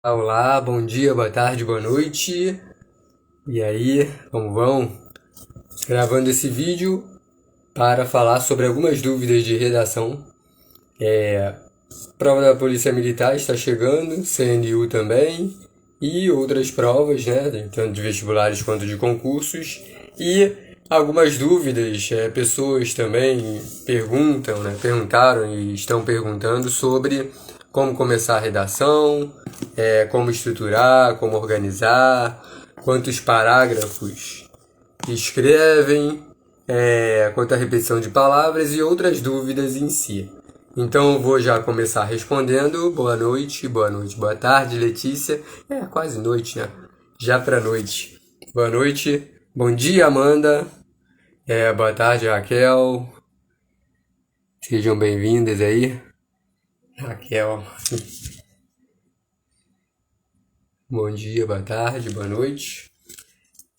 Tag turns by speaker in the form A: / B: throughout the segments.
A: Olá, bom dia, boa tarde, boa noite. E aí, como vão? Gravando esse vídeo para falar sobre algumas dúvidas de redação. Prova da Polícia Militar está chegando, CNU também, e outras provas, né, tanto de vestibulares quanto de concursos. E algumas dúvidas, pessoas também perguntam, né, perguntaram e estão perguntando sobre como começar a redação, como estruturar, como organizar, quantos parágrafos escrevem, quanto à repetição de palavras e outras dúvidas em si. Então eu vou já começar respondendo. Boa noite, boa tarde, Letícia. É quase noite, né? Já pra noite. Boa noite. Bom dia, Amanda. Boa tarde, Raquel. Sejam bem-vindas aí. Raquel. Bom dia, boa tarde, boa noite.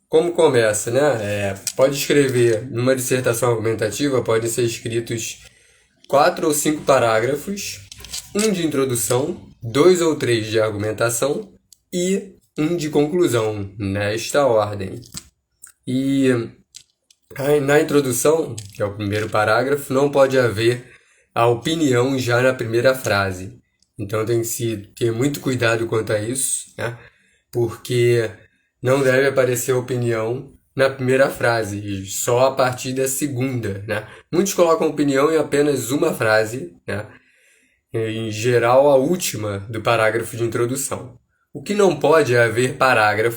A: Como começa, né? Pode escrever numa dissertação argumentativa, podem ser escritos 4 ou 5 parágrafos, um de introdução, 2 ou 3 de argumentação e um de conclusão, nesta ordem. E aí, na introdução, que é o primeiro parágrafo, não pode haver a opinião já na primeira frase. Então tem que se ter muito cuidado quanto a isso, né? Porque não deve aparecer opinião na primeira frase, e só a partir da segunda, né? Muitos colocam opinião em apenas uma frase, né? Em geral, a última do parágrafo de introdução. O que não pode é haver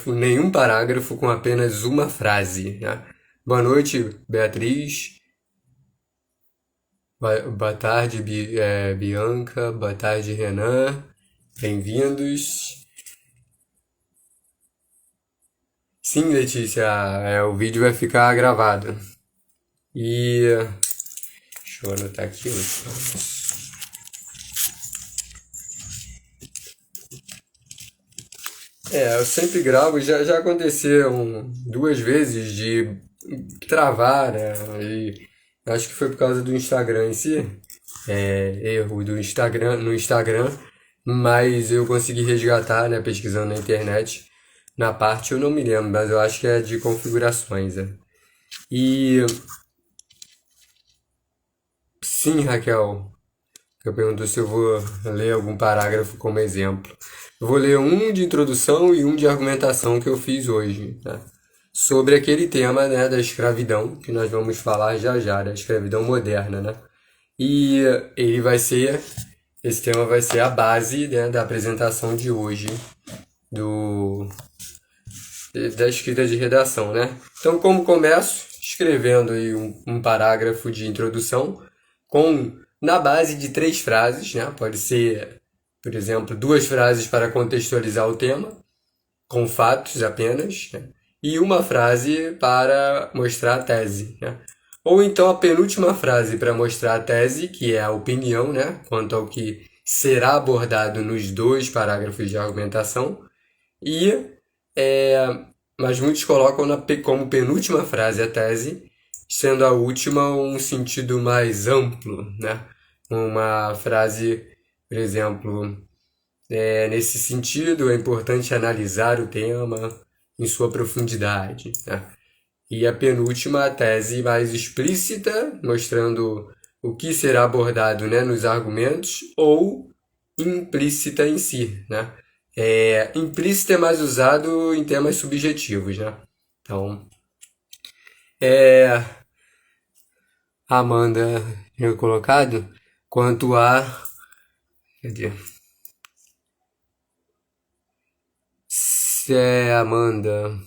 A: nenhum parágrafo com apenas uma frase, né? Boa noite, Beatriz. Boa tarde, Bianca. Boa tarde, Renan. Bem-vindos. Sim, Letícia, o vídeo vai ficar gravado. E deixa eu anotar aqui. Eu sempre gravo, já aconteceu 2 vezes de travar, né? E acho que foi por causa do Instagram em si, erro do Instagram no Instagram, mas eu consegui resgatar, né, pesquisando na internet. Na parte eu não me lembro, mas eu acho que é de configurações, né? E sim, Raquel, eu pergunto se eu vou ler algum parágrafo como exemplo. Eu vou ler um de introdução e um de argumentação que eu fiz hoje, né? Sobre aquele tema, né, da escravidão, que nós vamos falar já, da escravidão moderna, né? E esse tema vai ser a base, né, da apresentação de hoje, do, da escrita de redação, né? Então, como começo? Escrevendo aí um parágrafo de introdução na base de 3 frases, né? Pode ser, por exemplo, 2 frases para contextualizar o tema, com fatos apenas, né? E uma frase para mostrar a tese, né? Ou então a penúltima frase para mostrar a tese, que é a opinião, né? Quanto ao que será abordado nos 2 parágrafos de argumentação. E, é, mas muitos colocam como penúltima frase a tese, sendo a última um sentido mais amplo, né? Uma frase, por exemplo, nesse sentido, é importante analisar o tema em sua profundidade, né? E a penúltima, a tese mais explícita, mostrando o que será abordado, né, nos argumentos, ou implícita em si, né? Implícita é mais usado em temas subjetivos, né? Então, é, Amanda tinha colocado quanto a. Cadê? Amanda.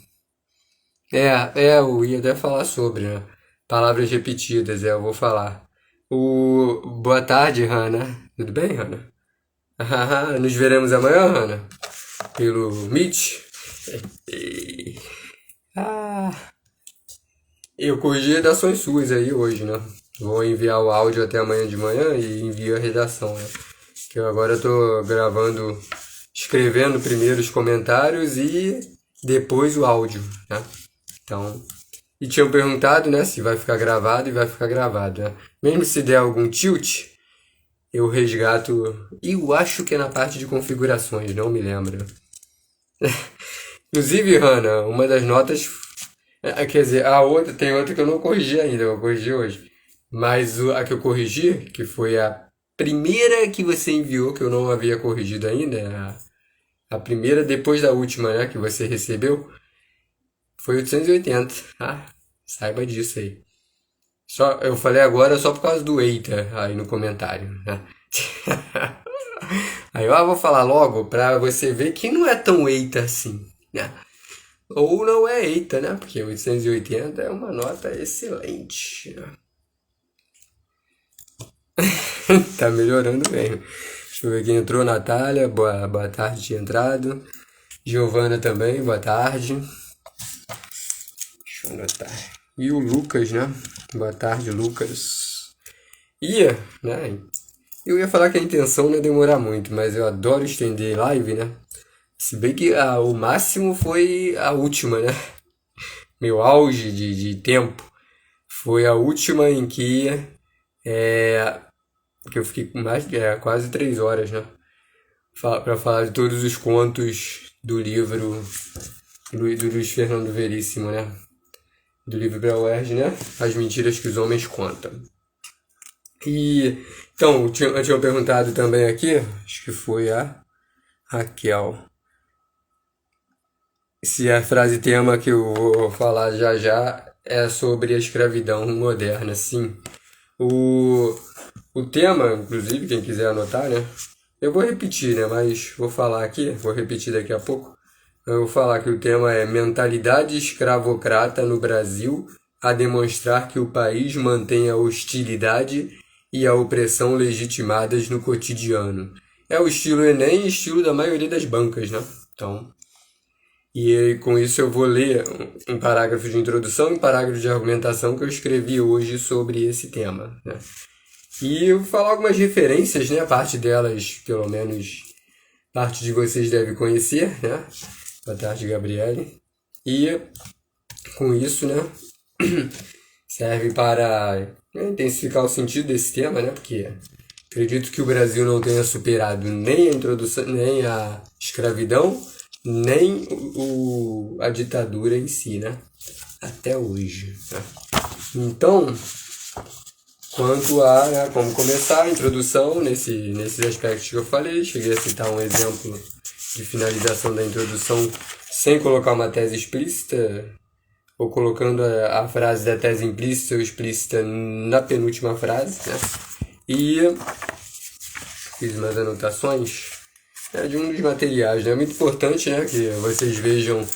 A: Eu ia até falar sobre, né? Palavras repetidas, eu vou falar. Boa tarde, Hannah. Tudo bem, Hannah? Nos veremos amanhã, Hannah? Pelo Meet? Ah, eu corrigi redações suas aí hoje, né? Vou enviar o áudio até amanhã de manhã e envio a redação, né? Que eu agora tô gravando, escrevendo primeiro os comentários e depois o áudio, né? Então, e tinham perguntado, né, se vai ficar gravado e vai ficar gravado, né? Mesmo se der algum tilt, eu resgato. Eu acho que é na parte de configurações, não me lembro. Inclusive, Hanna, uma das notas. Quer dizer, a outra, tem outra que eu não corrigi ainda, eu vou corrigir hoje. Mas a que eu corrigi, que foi a primeira que você enviou, que eu não havia corrigido ainda, a primeira depois da última, né, que você recebeu, foi 880. Ah, saiba disso aí. Só, eu falei agora só por causa do eita aí no comentário, né? Aí eu vou falar logo pra você ver que não é tão eita assim, né? Ou não é eita, né? Porque 880 é uma nota excelente, né? Tá melhorando bem. Deixa eu ver quem entrou. Natália, boa tarde, tinha entrado. Giovana também, boa tarde. Deixa eu anotar. E o Lucas, né? Boa tarde, Lucas. Né? Eu ia falar que a intenção não é demorar muito, mas eu adoro estender live, né? Se bem que o máximo foi a última, né? Meu auge de tempo foi a última em é, que eu fiquei com quase 3 horas, né? Para falar de todos os contos do livro do Luiz Fernando Veríssimo, né? Do livro para UERJ, né? As Mentiras que os Homens Contam. E então, eu tinha perguntado também aqui, acho que foi a Raquel, se a frase tema que eu vou falar já já é sobre a escravidão moderna. Sim. O, o tema, inclusive, quem quiser anotar, né? Eu vou repetir, né? Mas vou falar aqui, vou repetir daqui a pouco. Eu vou falar que o tema é mentalidade escravocrata no Brasil a demonstrar que o país mantém a hostilidade e a opressão legitimadas no cotidiano. É o estilo Enem e estilo da maioria das bancas, né? Então, e com isso eu vou ler um parágrafo de introdução e um parágrafo de argumentação que eu escrevi hoje sobre esse tema, né? E eu vou falar algumas referências, né? Parte delas, pelo menos, parte de vocês deve conhecer, né? Boa tarde, Gabriele. E com isso, né? Serve para intensificar o sentido desse tema, né? Porque acredito que o Brasil não tenha superado nem a introdução, nem a escravidão, nem a ditadura em si, né? Até hoje. Né? Então, quanto a como começar a introdução nesses aspectos que eu falei, cheguei a citar um exemplo de finalização da introdução sem colocar uma tese explícita, ou colocando a frase da tese implícita ou explícita na penúltima frase, né? E fiz umas anotações de um dos materiais, né? É muito importante, né, que vocês vejam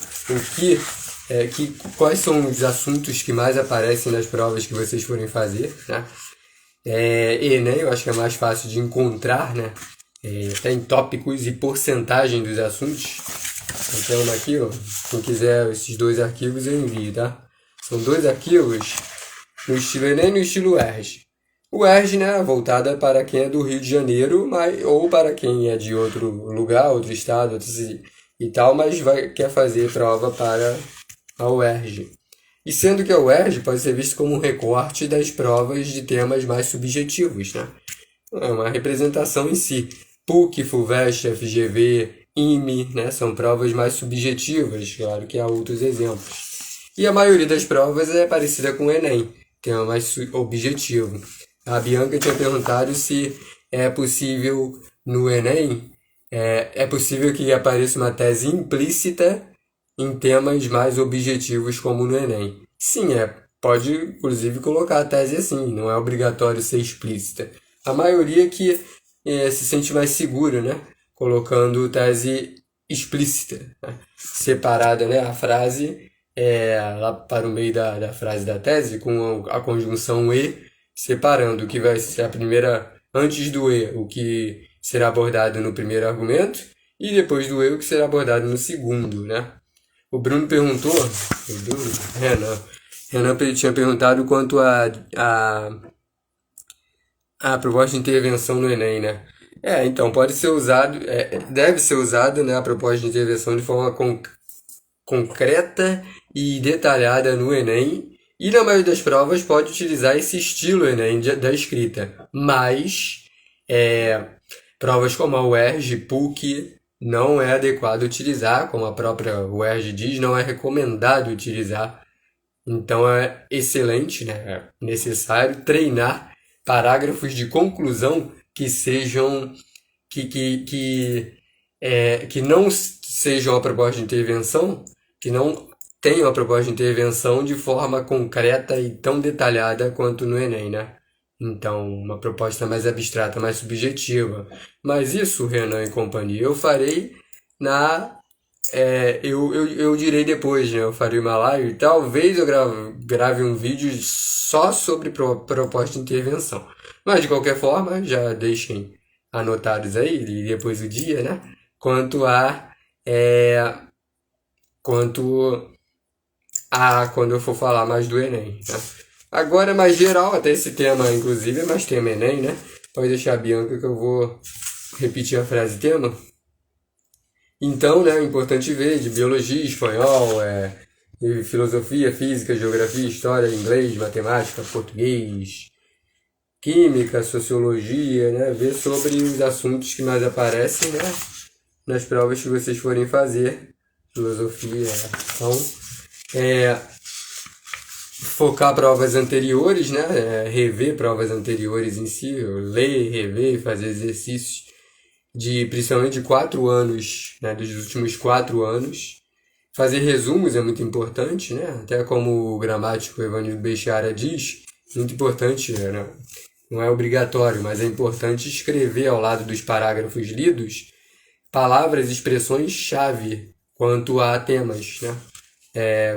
A: quais são os assuntos que mais aparecem nas provas que vocês forem fazer, né? Enem, eu acho que é mais fácil de encontrar, né? Tem tópicos e porcentagem dos assuntos. Então aqui, ó, quem quiser esses 2 arquivos eu envio, tá? São 2 arquivos no estilo Enem e no estilo UERJ. O UERJ, né, voltada para quem é do Rio de Janeiro, ou para quem é de outro lugar, outro estado, e tal, mas quer fazer prova para a UERJ. E sendo que a UERJ pode ser visto como um recorte das provas de temas mais subjetivos, né? É uma representação em si. PUC, FUVEST, FGV, IME, né? São provas mais subjetivas, claro que há outros exemplos. E a maioria das provas é parecida com o Enem, tema mais objetivo. A Bianca tinha perguntado se é possível no Enem, é possível que apareça uma tese implícita em temas mais objetivos como no Enem. Sim, pode inclusive colocar a tese assim, não é obrigatório ser explícita. A maioria que se sente mais seguro, né? Colocando tese explícita, né? Separada, né? A frase lá para o meio da frase da tese, com a conjunção e, separando o que vai ser a primeira, antes do e, o que será abordado no primeiro argumento, e depois do e, o que será abordado no segundo, né? O Bruno perguntou, Renan tinha perguntado quanto a proposta de intervenção no Enem, né? Então, pode ser usado, deve ser usado, né, a proposta de intervenção de forma concreta e detalhada no Enem, e na maioria das provas pode utilizar esse estilo Enem da escrita, mas Provas como a UERJ, PUC, não é adequado utilizar, como a própria UERJ diz, não é recomendado utilizar. Então é excelente, né? É necessário treinar parágrafos de conclusão que sejam que não sejam a proposta de intervenção, que não tenham a proposta de intervenção de forma concreta e tão detalhada quanto no Enem, né? Então, uma proposta mais abstrata, mais subjetiva. Mas isso, Renan e companhia, eu farei na. Eu direi depois, né? Eu farei uma live. Talvez eu grave um vídeo só sobre proposta de intervenção. Mas, de qualquer forma, já deixem anotados aí, e depois o dia, né? Quanto a. é, quanto a quando eu for falar mais do Enem, tá? Agora é mais geral, até esse tema, inclusive, é mais tema Enem, né? Pode deixar a Bianca que eu vou repetir a frase tema. Então, né, é importante ver de biologia, espanhol, e filosofia, física, geografia, história, inglês, matemática, português, química, sociologia, né? Ver sobre os assuntos que mais aparecem, né? Nas provas que vocês forem fazer, filosofia, então, focar provas anteriores, né? Rever provas anteriores em si, ler, rever, fazer exercícios principalmente de 4 anos, né? Dos últimos 4 anos. Fazer resumos é muito importante, né? Até como o gramático Evanildo Bechara diz, muito importante, né? Não é obrigatório, mas é importante escrever ao lado dos parágrafos lidos palavras e expressões-chave quanto a temas, né?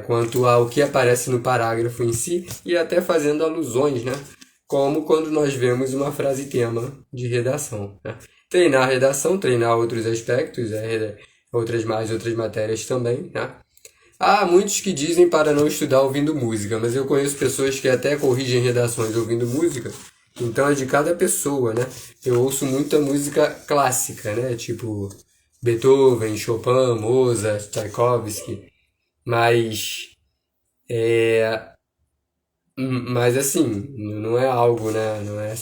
A: Quanto ao que aparece no parágrafo em si e até fazendo alusões, né? Como quando nós vemos uma frase-tema de redação, né? Treinar a redação, treinar outros aspectos, outras matérias também, né? Há muitos que dizem para não estudar ouvindo música, mas eu conheço pessoas que até corrigem redações ouvindo música, então é de cada pessoa, né? Eu ouço muita música clássica, né? Tipo Beethoven, Chopin, Mozart, Tchaikovsky, mas mas assim, não é algo, né? Não é.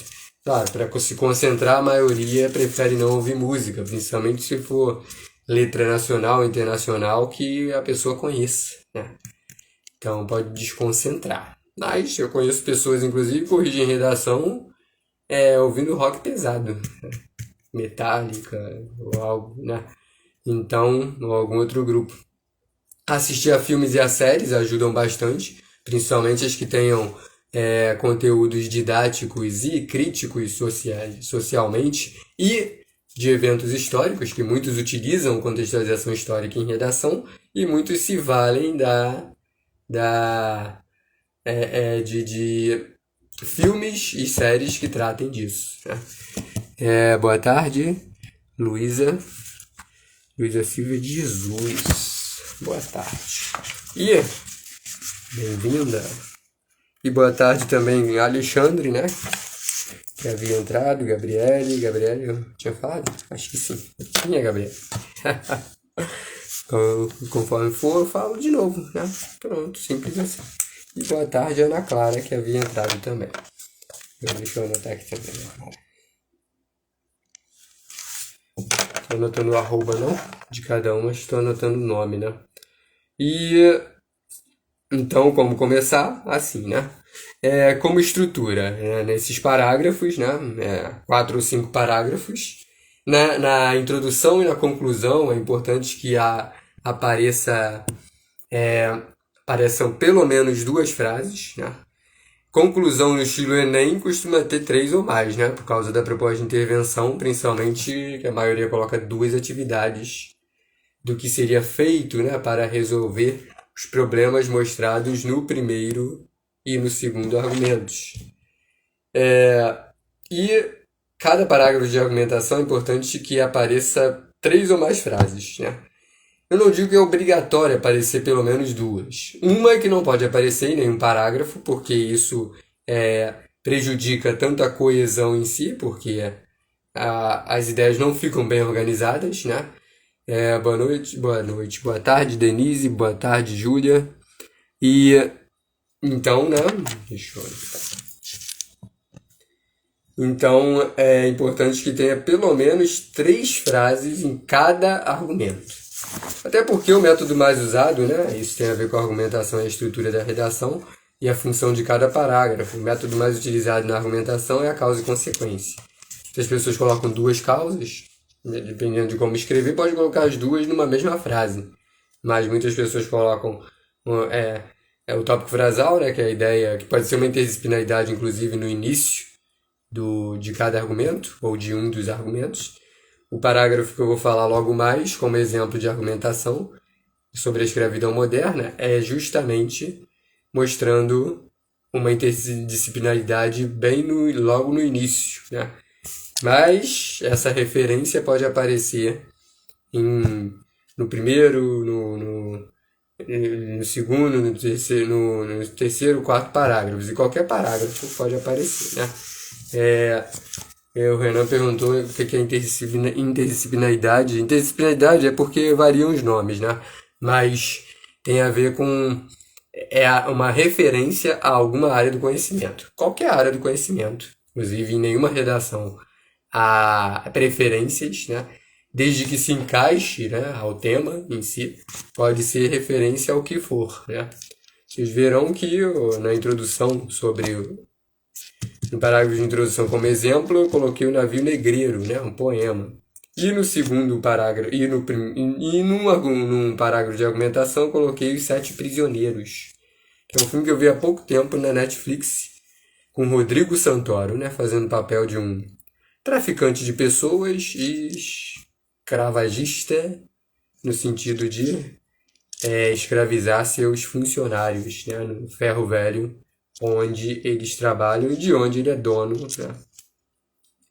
A: Claro, para se concentrar, a maioria prefere não ouvir música, principalmente se for letra nacional, internacional, que a pessoa conheça, né? Então pode desconcentrar. Mas eu conheço pessoas, inclusive, que corrigem redação ouvindo rock pesado, né? Metallica ou algo, né? Então, ou algum outro grupo. Assistir a filmes e a séries ajudam bastante, principalmente as que tenham conteúdos didáticos e críticos socialmente e de eventos históricos, que muitos utilizam contextualização histórica em redação e muitos se valem de filmes e séries que tratem disso, né? Boa tarde, Luísa Silva de Jesus. Boa tarde. E bem-vinda. E boa tarde também, Alexandre, né? Que havia entrado, Gabriele, eu tinha falado? Acho que sim. Eu tinha, Gabriele. Conforme for, eu falo de novo, né? Pronto, simples assim. E boa tarde, Ana Clara, que havia entrado também. Deixa eu anotar aqui também, Ana Clara. Estou anotando o arroba, não? De cada uma, estou anotando o nome, né? E então, como começar? Assim, né? Como estrutura, né? Nesses parágrafos, né? 4 ou 5 parágrafos. Na introdução e na conclusão, é importante que apareçam pelo menos 2 frases, né? Conclusão no estilo Enem costuma ter 3 ou mais, né? Por causa da proposta de intervenção, principalmente que a maioria coloca 2 atividades do que seria feito, né, para resolver os problemas mostrados no primeiro e no segundo argumentos. E cada parágrafo de argumentação é importante que apareça 3 ou mais frases, né? Eu não digo que é obrigatório aparecer pelo menos 2. Uma é que não pode aparecer em nenhum parágrafo, porque isso prejudica tanto a coesão em si, porque as ideias não ficam bem organizadas, né? Boa noite, boa tarde, Denise, boa tarde, Júlia. E então, né? Deixa eu... Então, é importante que tenha pelo menos 3 frases em cada argumento. Até porque o método mais usado, né, isso tem a ver com a argumentação e a estrutura da redação e a função de cada parágrafo. O método mais utilizado na argumentação é a causa e consequência. Se as pessoas colocam 2 causas, dependendo de como escrever, pode colocar as 2 numa mesma frase. Mas muitas pessoas colocam o tópico frasal, né, que é a ideia, que pode ser uma interdisciplinaridade, inclusive, no início de cada argumento, ou de um dos argumentos. O parágrafo que eu vou falar logo mais, como exemplo de argumentação sobre a escravidão moderna, é justamente mostrando uma interdisciplinaridade logo no início, né? Mas essa referência pode aparecer no primeiro, no segundo, no terceiro, quarto parágrafos. E qualquer parágrafo pode aparecer, né? O Renan perguntou o que é interdisciplinaridade. Interdisciplinaridade é porque variam os nomes, né? Mas tem a ver com uma referência a alguma área do conhecimento. Qualquer área do conhecimento, inclusive em nenhuma redação há preferências, né? Desde que se encaixe, né, ao tema em si, pode ser referência ao que for, né? Vocês verão que na introdução no parágrafo de introdução como exemplo, eu coloquei o Navio Negreiro, né, um poema. E no segundo parágrafo, num parágrafo de argumentação, eu coloquei Os Sete Prisioneiros, que é um filme que eu vi há pouco tempo na Netflix, com Rodrigo Santoro, né, fazendo o papel de um traficante de pessoas e escravagista, no sentido de escravizar seus funcionários, né, no ferro velho, onde eles trabalham e de onde ele é dono, né?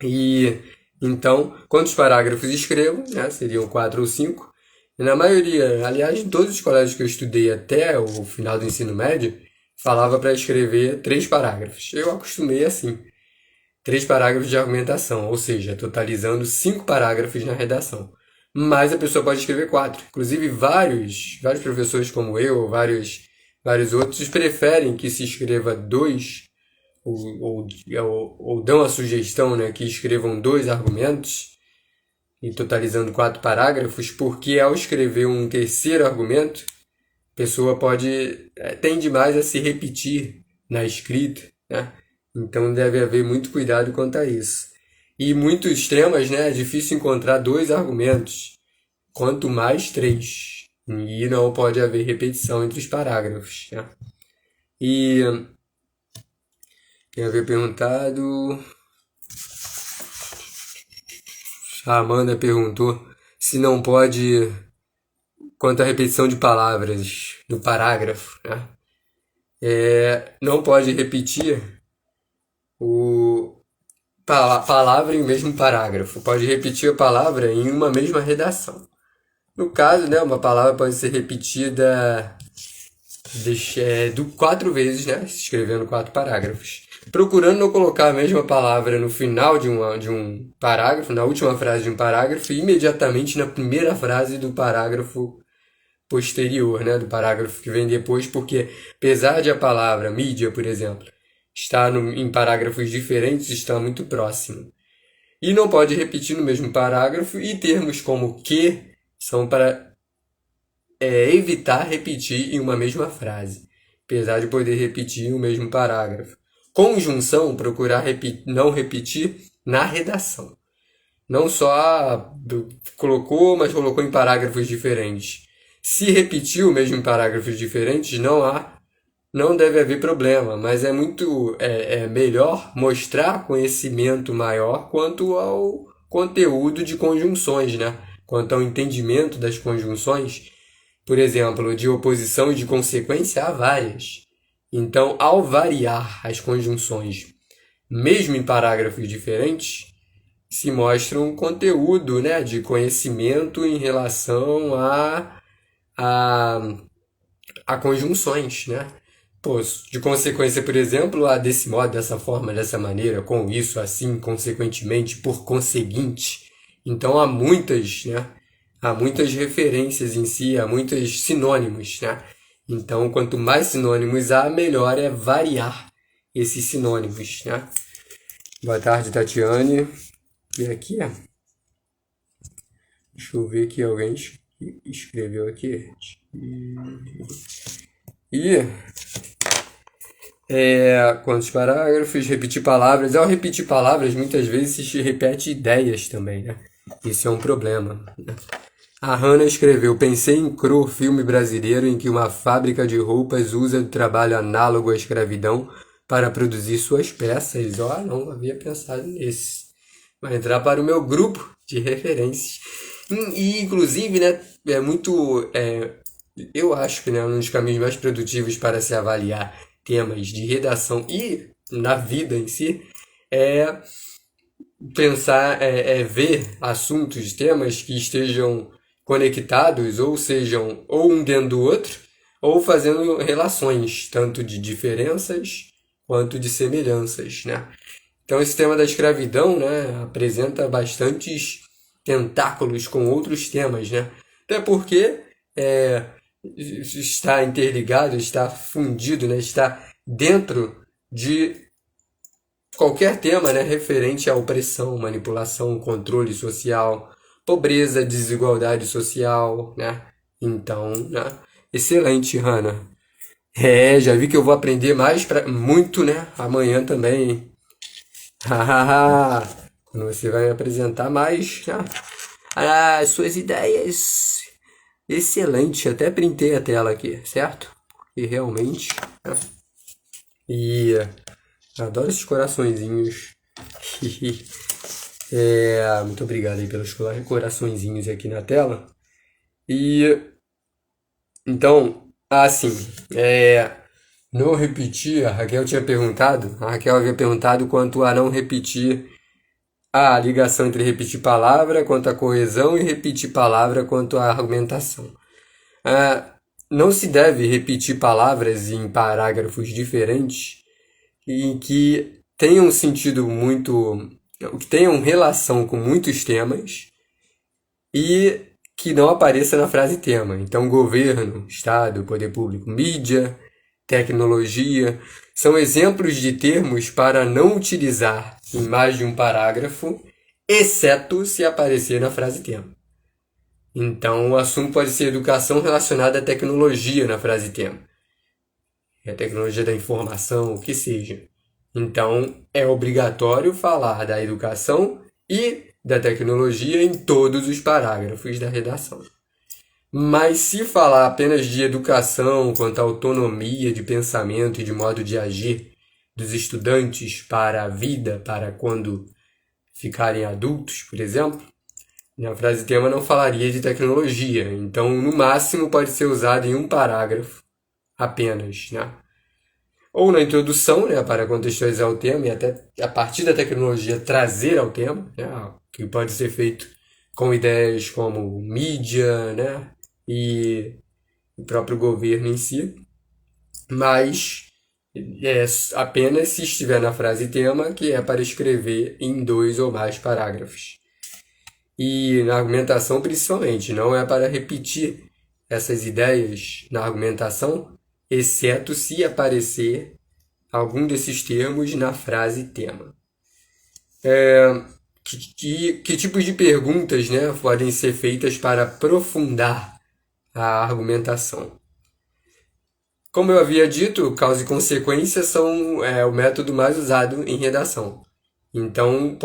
A: E então, quantos parágrafos escrevo, né? Seriam 4 ou 5. E na maioria, aliás, em todos os colégios que eu estudei até o final do ensino médio, falava para escrever 3 parágrafos. Eu acostumei assim. 3 parágrafos de argumentação, ou seja, totalizando 5 parágrafos na redação. Mas a pessoa pode escrever 4. Inclusive, vários professores como eu, vários outros preferem que se escreva 2 ou dão a sugestão, né, que escrevam 2 argumentos e totalizando 4 parágrafos, porque ao escrever um terceiro argumento, a pessoa tende mais a se repetir na escrita, né? Então deve haver muito cuidado quanto a isso. E muitos temas, né, é difícil encontrar 2 argumentos, quanto mais 3. E não pode haver repetição entre os parágrafos, né? E quem havia perguntado... A Amanda perguntou se não pode, quanto à repetição de palavras no parágrafo, né? Não pode repetir palavra em um mesmo parágrafo. Pode repetir a palavra em uma mesma redação. No caso, né, uma palavra pode ser repetida 4 vezes, né, escrevendo 4 parágrafos. Procurando não colocar a mesma palavra no final de um parágrafo, na última frase de um parágrafo, e imediatamente na primeira frase do parágrafo posterior, né, do parágrafo que vem depois, porque apesar de a palavra mídia, por exemplo, estar em parágrafos diferentes, está muito próximo. E não pode repetir no mesmo parágrafo, e termos como que são para evitar repetir em uma mesma frase, apesar de poder repetir em um mesmo parágrafo. Conjunção, procurar não repetir na redação. Não só colocou, mas colocou em parágrafos diferentes. Se repetiu o mesmo em parágrafos diferentes, não deve haver problema, mas é melhor mostrar conhecimento maior quanto ao conteúdo de conjunções, né? Quanto ao entendimento das conjunções. Por exemplo, de oposição e de consequência há várias. Então, ao variar as conjunções, mesmo em parágrafos diferentes, se mostra um conteúdo, né, de conhecimento em relação a conjunções, né? De consequência, por exemplo, desse modo, dessa forma, dessa maneira, com isso, assim, consequentemente, por conseguinte. Então há muitas, né? Há muitas referências em si, há muitos sinônimos, né? Então, quanto mais sinônimos há, melhor é variar esses sinônimos, né? Boa tarde, Tatiane. E aqui, deixa eu ver aqui, alguém escreveu aqui. Quantos parágrafos? Repetir palavras. Ao repetir palavras, muitas vezes se repete ideias também, né? Isso é um problema, né? A Hannah escreveu: pensei em Cro, filme brasileiro em que uma fábrica de roupas usa do trabalho análogo à escravidão para produzir suas peças. Não havia pensado nisso. Vai entrar para o meu grupo de referências. Inclusive, né, eu acho que, né, um dos caminhos mais produtivos para se avaliar temas de redação e na vida em si é pensar, ver assuntos, temas que estejam conectados, ou sejam ou um dentro do outro, ou fazendo relações, tanto de diferenças quanto de semelhanças, né? Então esse tema da escravidão, né, apresenta bastantes tentáculos com outros temas, né? Até porque está interligado, está fundido, né, está dentro de qualquer tema, né, referente à opressão, manipulação, controle social, pobreza, desigualdade social, né? Então, né? Excelente, Hannah. Já vi que eu vou aprender muito, né? Amanhã também. Quando você vai me apresentar mais, né? As suas ideias. Excelente. Até printei a tela aqui, certo? E realmente, né? E adoro esses coraçõezinhos. Muito obrigado aí pelos coraçõezinhos aqui na tela. E então, não repetir, a Raquel havia perguntado quanto a não repetir a ligação entre repetir palavra quanto à coesão e repetir palavra quanto à argumentação. Não se deve repetir palavras em parágrafos diferentes e que tenham sentido muito, que tenham relação com muitos temas e que não apareça na frase tema. Então, governo, Estado, poder público, mídia, tecnologia, são exemplos de termos para não utilizar em mais de um parágrafo, exceto se aparecer na frase tema. Então, o assunto pode ser educação relacionada à tecnologia na frase tema. A tecnologia da informação, o que seja. Então, é obrigatório falar da educação e da tecnologia em todos os parágrafos da redação. Mas se falar apenas de educação quanto à autonomia de pensamento e de modo de agir dos estudantes para a vida, para quando ficarem adultos, por exemplo, na frase tema não falaria de tecnologia. Então, no máximo, pode ser usado em um parágrafo apenas, né? Ou na introdução, né, para contextualizar o tema e até a partir da tecnologia trazer ao tema, né, que pode ser feito com ideias como mídia, né, e o próprio governo em si, mas apenas se estiver na frase tema, que é para escrever em 2 ou mais parágrafos. E na argumentação, principalmente, não é para repetir essas ideias na argumentação, exceto se aparecer algum desses termos na frase tema. Que tipos de perguntas, né, podem ser feitas para aprofundar a argumentação? Como eu havia dito, causa e consequência são o método mais usado em redação. Então,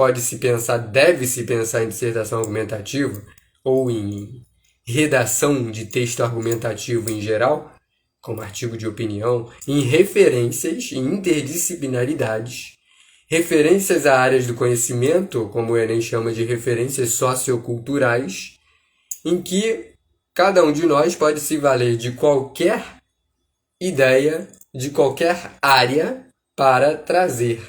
A: deve-se pensar em dissertação argumentativa ou em redação de texto argumentativo em geral, como artigo de opinião, em referências e interdisciplinaridades, referências a áreas do conhecimento, como o Enem chama de referências socioculturais, em que cada um de nós pode se valer de qualquer ideia, de qualquer área para trazer.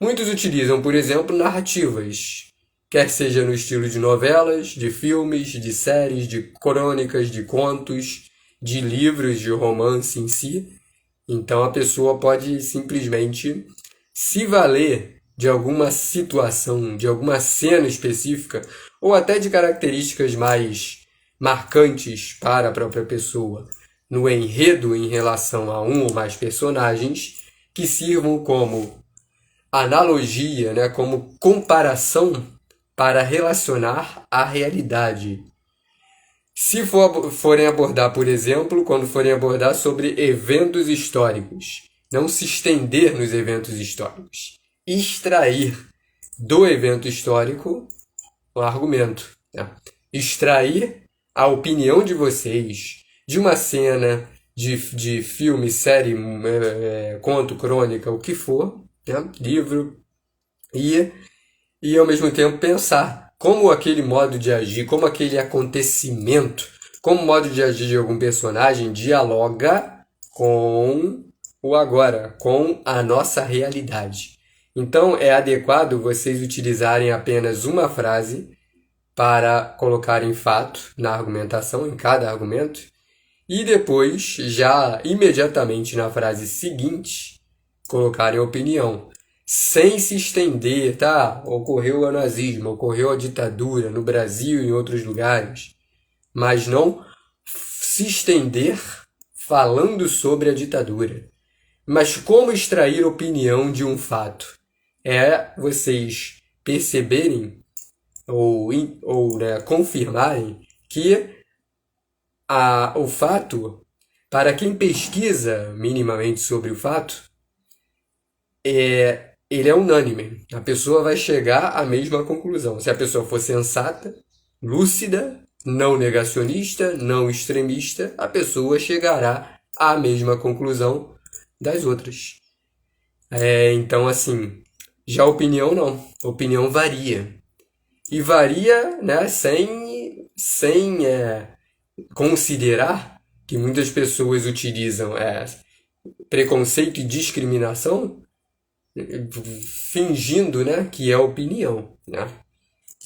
A: Muitos utilizam, por exemplo, narrativas, quer seja no estilo de novelas, de filmes, de séries, de crônicas, de contos, de livros de romance em si. Então a pessoa pode simplesmente se valer de alguma situação, de alguma cena específica, ou até de características mais marcantes para a própria pessoa no enredo em relação a um ou mais personagens, que sirvam como analogia, né, como comparação para relacionar a realidade. Se forem abordar, por exemplo, quando forem abordar sobre eventos históricos, não se estender nos eventos históricos, extrair do evento histórico o argumento, né? Extrair a opinião de vocês de uma cena, de filme, série, conto, crônica, o que for, né? Livro, e ao mesmo tempo pensar como aquele modo de agir, como aquele acontecimento, como o modo de agir de algum personagem dialoga com o agora, com a nossa realidade. Então é adequado vocês utilizarem apenas uma frase para colocarem fato na argumentação, em cada argumento, e depois, já imediatamente na frase seguinte, colocarem opinião. Sem se estender, tá? Ocorreu o nazismo, ocorreu a ditadura no Brasil e em outros lugares. Mas não se estender falando sobre a ditadura. Mas como extrair opinião de um fato? É vocês perceberem ou né, confirmarem que o fato, para quem pesquisa minimamente sobre o fato, ele é unânime. A pessoa vai chegar à mesma conclusão. Se a pessoa for sensata, lúcida, não negacionista, não extremista, a pessoa chegará à mesma conclusão das outras. Então, assim, já a opinião não. A opinião varia. E varia, né, sem considerar que muitas pessoas utilizam preconceito e discriminação, fingindo, né, que é opinião, né?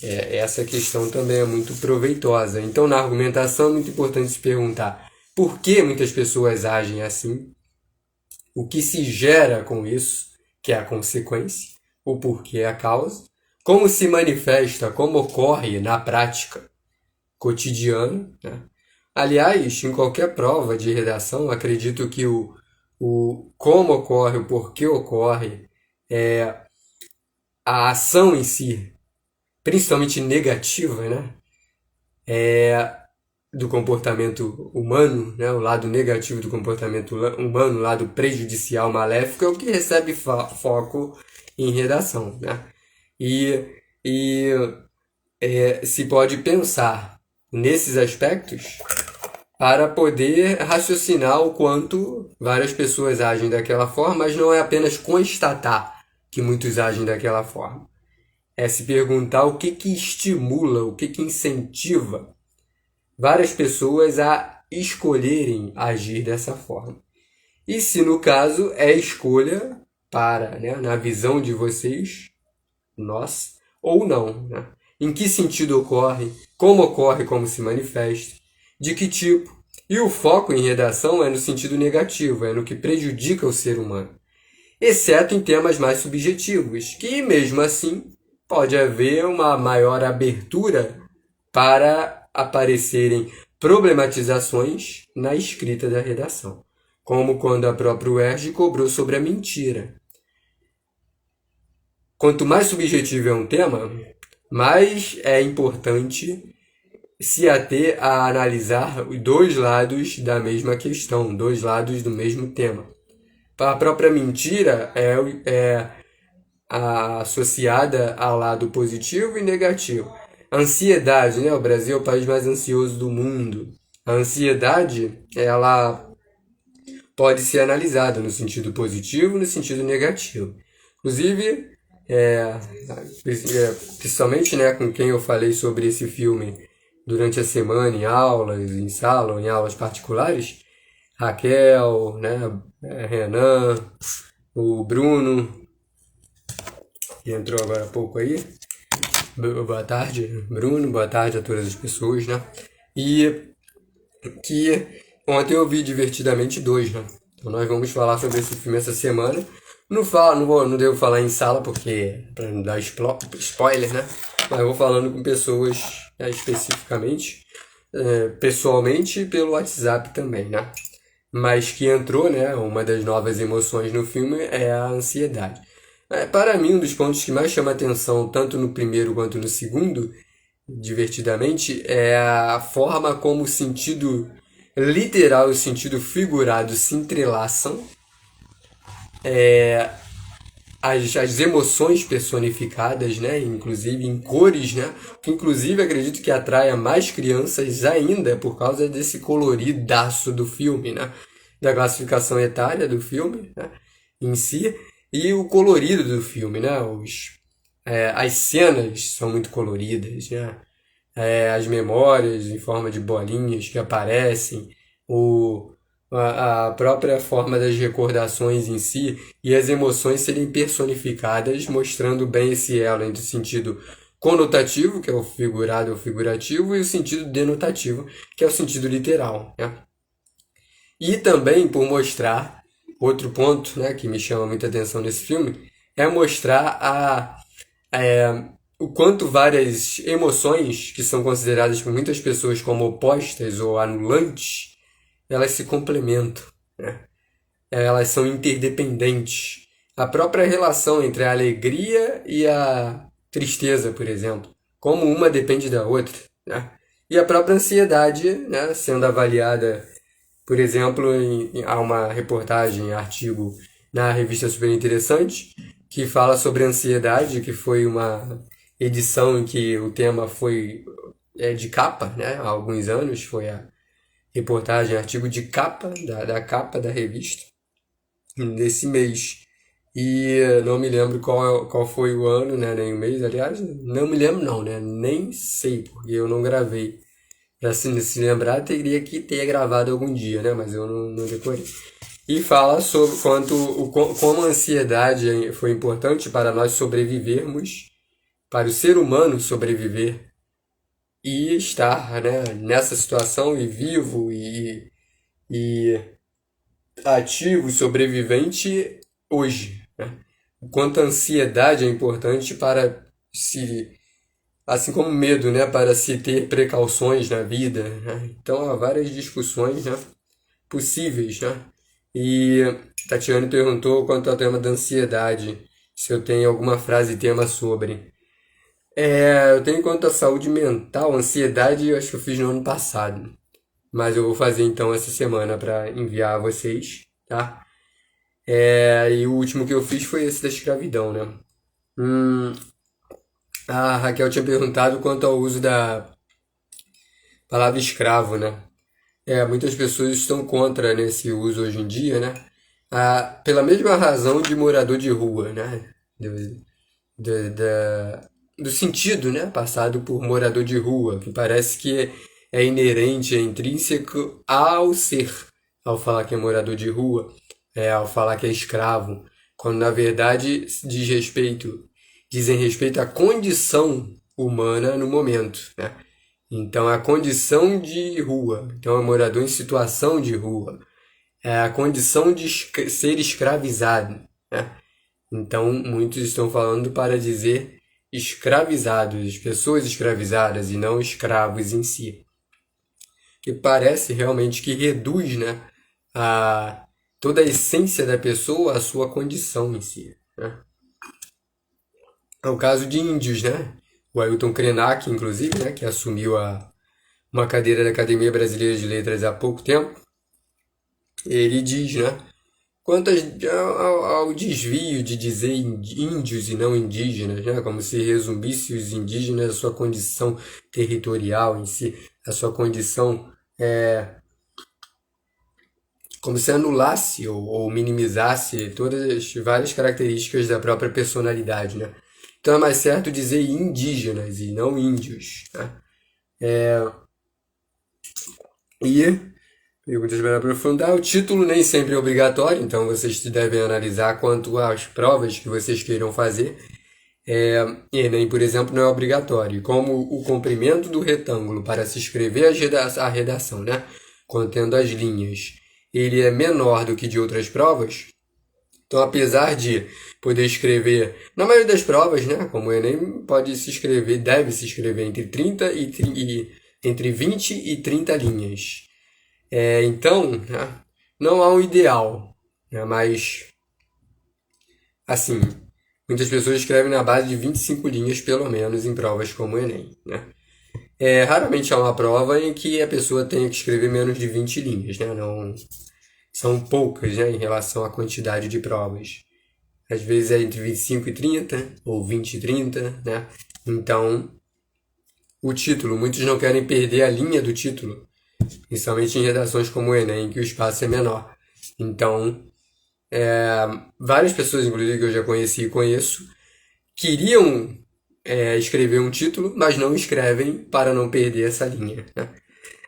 A: Essa questão também é muito proveitosa. Então, na argumentação é muito importante se perguntar por que muitas pessoas agem assim, o que se gera com isso, que é a consequência, o porquê é a causa, como se manifesta, como ocorre na prática cotidiana, né? Aliás, em qualquer prova de redação, acredito que o como ocorre, o porquê ocorre, a ação em si, principalmente negativa, né? Do comportamento humano, né? O lado negativo do comportamento humano, o lado prejudicial, maléfico, é o que recebe foco em redação, né? Se pode pensar nesses aspectos para poder raciocinar o quanto várias pessoas agem daquela forma, mas não é apenas constatar que muitos agem daquela forma. É se perguntar o que estimula, o que incentiva várias pessoas a escolherem agir dessa forma. E se no caso é escolha para, né, na visão de vocês, nós, ou não, né? Em que sentido ocorre, como se manifesta, de que tipo. E o foco em redação é no sentido negativo, é no que prejudica o ser humano. Exceto em temas mais subjetivos, que mesmo assim pode haver uma maior abertura para aparecerem problematizações na escrita da redação, como quando a própria UERJ cobrou sobre a mentira. Quanto mais subjetivo é um tema, mais é importante se ater a analisar os dois lados da mesma questão, dois lados do mesmo tema. A própria mentira é associada ao lado positivo e negativo. A ansiedade, né? O Brasil é o país mais ansioso do mundo. A ansiedade, ela pode ser analisada no sentido positivo e no sentido negativo. Inclusive, principalmente, né, com quem eu falei sobre esse filme durante a semana, em aulas, em sala ou em aulas particulares, Raquel, né, Renan, o Bruno, que entrou agora há pouco aí. Boa tarde, Bruno, boa tarde a todas as pessoas, né? E que ontem eu vi Divertidamente 2, né? Então nós vamos falar sobre esse filme essa semana. Não devo falar em sala porque para não dar spoiler, né? Mas eu vou falando com pessoas especificamente, pessoalmente e pelo WhatsApp também, né? Mas que entrou, né? Uma das novas emoções no filme é a ansiedade. Para mim, um dos pontos que mais chama atenção, tanto no primeiro quanto no segundo, divertidamente, é a forma como o sentido literal e o sentido figurado se entrelaçam, as emoções personificadas, né? Inclusive em cores, né? Que inclusive acredito que atraia mais crianças ainda por causa desse coloridaço do filme, né? Da classificação etária do filme, né? Em si, e o colorido do filme, né? As cenas são muito coloridas, né? As memórias em forma de bolinhas que aparecem, a própria forma das recordações em si e as emoções serem personificadas, mostrando bem esse elo entre o sentido conotativo, que é o figurado ou figurativo, e o sentido denotativo, que é o sentido literal, né? E também por mostrar, outro ponto, né, que me chama muita atenção nesse filme, é mostrar o quanto várias emoções que são consideradas por muitas pessoas como opostas ou anulantes, elas se complementam, né? Elas são interdependentes. A própria relação entre a alegria e a tristeza, por exemplo, como uma depende da outra, né? E a própria ansiedade, né, sendo avaliada, por exemplo, há uma reportagem, artigo na revista Super Interessante, que fala sobre ansiedade, que foi uma edição em que o tema foi de capa, né, há alguns anos, foi a reportagem, artigo de capa, da capa da revista, desse mês. E não me lembro qual foi o ano, né, nem o mês, aliás, não me lembro não, né, nem sei, porque eu não gravei. Para se lembrar, teria que ter gravado algum dia, né, mas eu não decorei. E fala sobre como a ansiedade foi importante para nós sobrevivermos, para o ser humano sobreviver e estar, né, nessa situação e vivo e ativo, sobrevivente hoje, né? O quanto a ansiedade é importante para se, assim como o medo, né, para se ter precauções na vida, né? Então há várias discussões, né, possíveis, né? E Tatiane perguntou quanto ao tema da ansiedade, se eu tenho alguma frase tema sobre. Eu tenho quanto à saúde mental, ansiedade, eu acho que eu fiz no ano passado. Mas eu vou fazer então essa semana para enviar a vocês, tá? E o último que eu fiz foi esse da escravidão, né? A Raquel tinha perguntado quanto ao uso da palavra escravo, né? Muitas pessoas estão contra nesse uso hoje em dia, né? Pela mesma razão de morador de rua, né? Do, do sentido, né, passado por morador de rua, que parece que é inerente, é intrínseco ao ser, ao falar que é morador de rua, ao falar que é escravo, quando na verdade dizem respeito à condição humana no momento, né? Então, a condição de rua, então é morador em situação de rua, é a condição de ser escravizado, né? Então, muitos estão falando para dizer escravizados, pessoas escravizadas e não escravos em si. Que parece realmente que reduz, né, toda a essência da pessoa à sua condição em si, né? É o caso de índios, né? O Ailton Krenak, inclusive, né, que assumiu uma cadeira da Academia Brasileira de Letras há pouco tempo, ele diz, né, quanto ao desvio de dizer índios e não indígenas, né? Como se resumisse os indígenas a sua condição territorial em si, a sua condição, como se anulasse ou minimizasse todas as várias características da própria personalidade, né? Então é mais certo dizer indígenas e não índios, né? E perguntas para aprofundar. O título nem sempre é obrigatório, então vocês devem analisar quanto às provas que vocês queiram fazer. E nem, por exemplo, não é obrigatório. Como o comprimento do retângulo para se escrever a redação, né, contendo as linhas, ele é menor do que de outras provas. Então, apesar de poder escrever, na maioria das provas, né, como o Enem, deve se escrever entre 20 e 30 linhas. Então, né, não há um ideal, né, mas, assim, muitas pessoas escrevem na base de 25 linhas, pelo menos, em provas como o Enem, né? Raramente há uma prova em que a pessoa tenha que escrever menos de 20 linhas, né? Não, são poucas, né, em relação à quantidade de provas. Às vezes é entre 25 e 30, ou 20 e 30, né? Então, o título, muitos não querem perder a linha do título, principalmente em redações como o Enem, que o espaço é menor. Então, várias pessoas, inclusive, que eu já conheci e conheço, queriam escrever um título, mas não escrevem para não perder essa linha, né?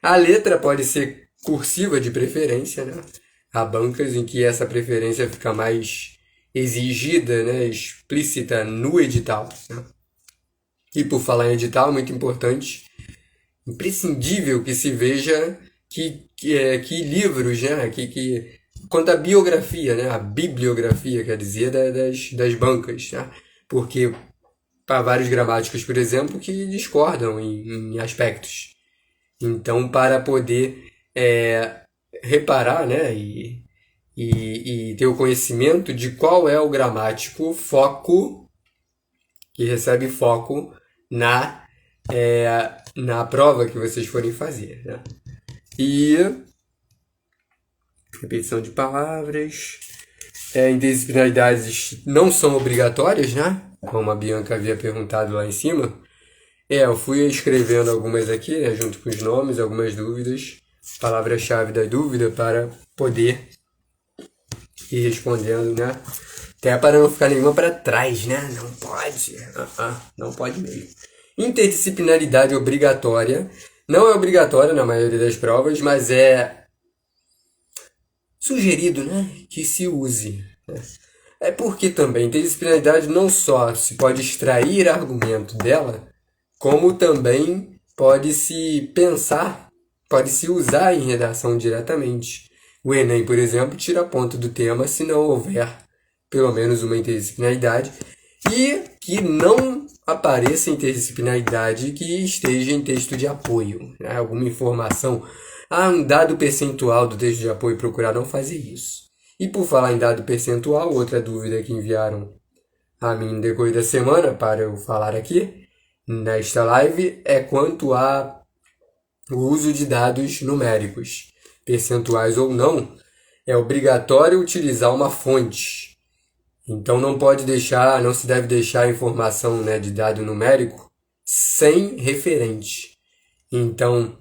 A: A letra pode ser cursiva de preferência, né? Há bancas em que essa preferência fica mais exigida, né? Explícita no edital, né? E por falar em edital, muito importante, imprescindível que se veja que livros, né? Quanto à biografia, né? A bibliografia, quer dizer, das bancas, né? Porque para vários gramáticos, por exemplo, que discordam em aspectos. Então, para poder reparar, né, e ter o conhecimento de qual é o gramático foco, que recebe foco na prova que vocês forem fazer, né? E repetição de palavras. Interdisciplinaridades não são obrigatórias, né? Como a Bianca havia perguntado lá em cima. Eu fui escrevendo algumas aqui, né, junto com os nomes, algumas dúvidas, palavra-chave da dúvida, para poder ir respondendo, né? Até para não ficar nenhuma para trás, né? Não pode. Não pode mesmo. Interdisciplinaridade obrigatória. Não é obrigatória na maioria das provas, mas é sugerido, né, que se use, né? É porque também interdisciplinaridade não só se pode extrair argumento dela, como também pode-se pensar, pode-se usar em redação diretamente. O Enem, por exemplo, tira ponto do tema se não houver pelo menos uma interdisciplinaridade e que não apareça interdisciplinaridade que esteja em texto de apoio, né? Alguma informação, um dado percentual do texto de apoio, procurar não fazer isso. E por falar em dado percentual, outra dúvida que enviaram a mim no decorrer da semana para eu falar aqui nesta live é quanto ao uso de dados numéricos, percentuais ou não. É obrigatório utilizar uma fonte. Então não se deve deixar a informação, né, de dado numérico sem referente. Então,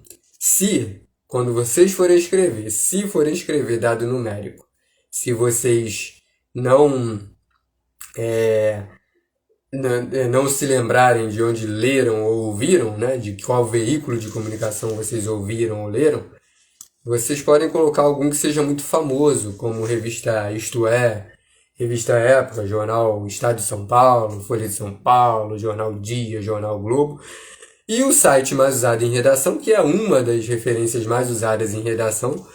A: quando vocês forem escrever dado numérico, se vocês não se lembrarem de onde leram ou ouviram, né, de qual veículo de comunicação vocês ouviram ou leram, vocês podem colocar algum que seja muito famoso, como revista Isto É, revista Época, jornal Estado de São Paulo, Folha de São Paulo, jornal Dia, jornal Globo. E o site mais usado em redação, que é uma das referências mais usadas em redação,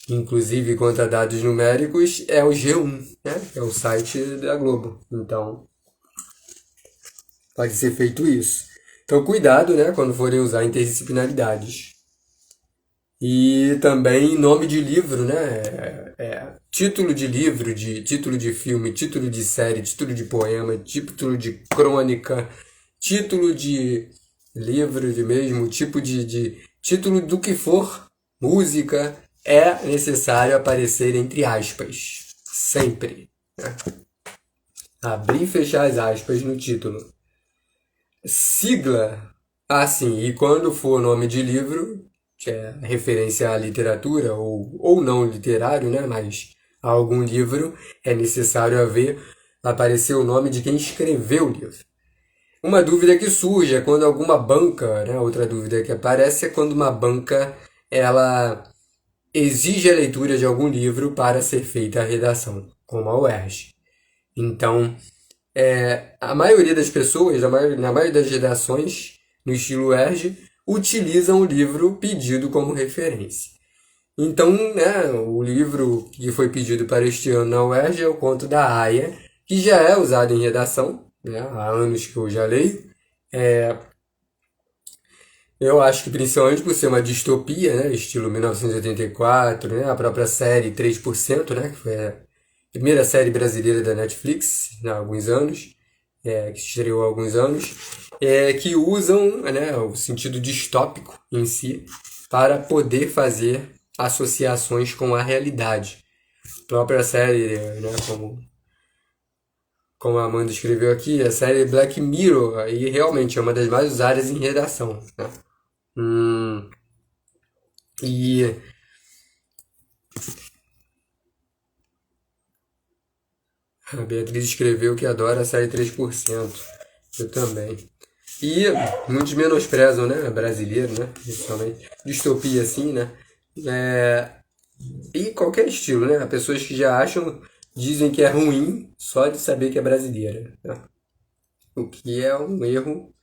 A: inclusive quanto a dados numéricos, é o G1, né? É o site da Globo. Então, pode ser feito isso. Então, cuidado, né, quando forem usar interdisciplinaridades. E também nome de livro, né? Título de livro, título de filme, título de série, título de poema, título de crônica, título de livro de mesmo, tipo de título do que for, música, é necessário aparecer entre aspas. Sempre, né? Abrir e fechar as aspas no título. Sigla, sim, e quando for nome de livro, que é referência à literatura ou não literário, né, mas a algum livro, é necessário aparecer o nome de quem escreveu o livro. Uma dúvida que surge é quando alguma banca, né, outra dúvida que aparece é quando uma banca ela exige a leitura de algum livro para ser feita a redação, como a UERJ. Então, a maioria das pessoas, na maioria das redações no estilo UERJ, utilizam o livro pedido como referência. Então, né, o livro que foi pedido para este ano na UERJ é o Conto da Aia, que já é usado em redação, né, há anos que eu já leio. Eu acho que principalmente por ser uma distopia, né, estilo 1984, né, a própria série 3%, né, que foi a primeira série brasileira da Netflix há alguns anos, que estreou há alguns anos, que usam, né, o sentido distópico em si para poder fazer associações com a realidade. A própria série, né, como a Amanda escreveu aqui, a série Black Mirror aí realmente é uma das mais usadas em redação, né? E a Beatriz escreveu que adora a série 3%. Eu também. E muitos menosprezam, né? Brasileiro, né? Principalmente. Distopia, assim, né? E qualquer estilo, né? Pessoas que já acham, dizem que é ruim só de saber que é brasileira, né? O que é um erro,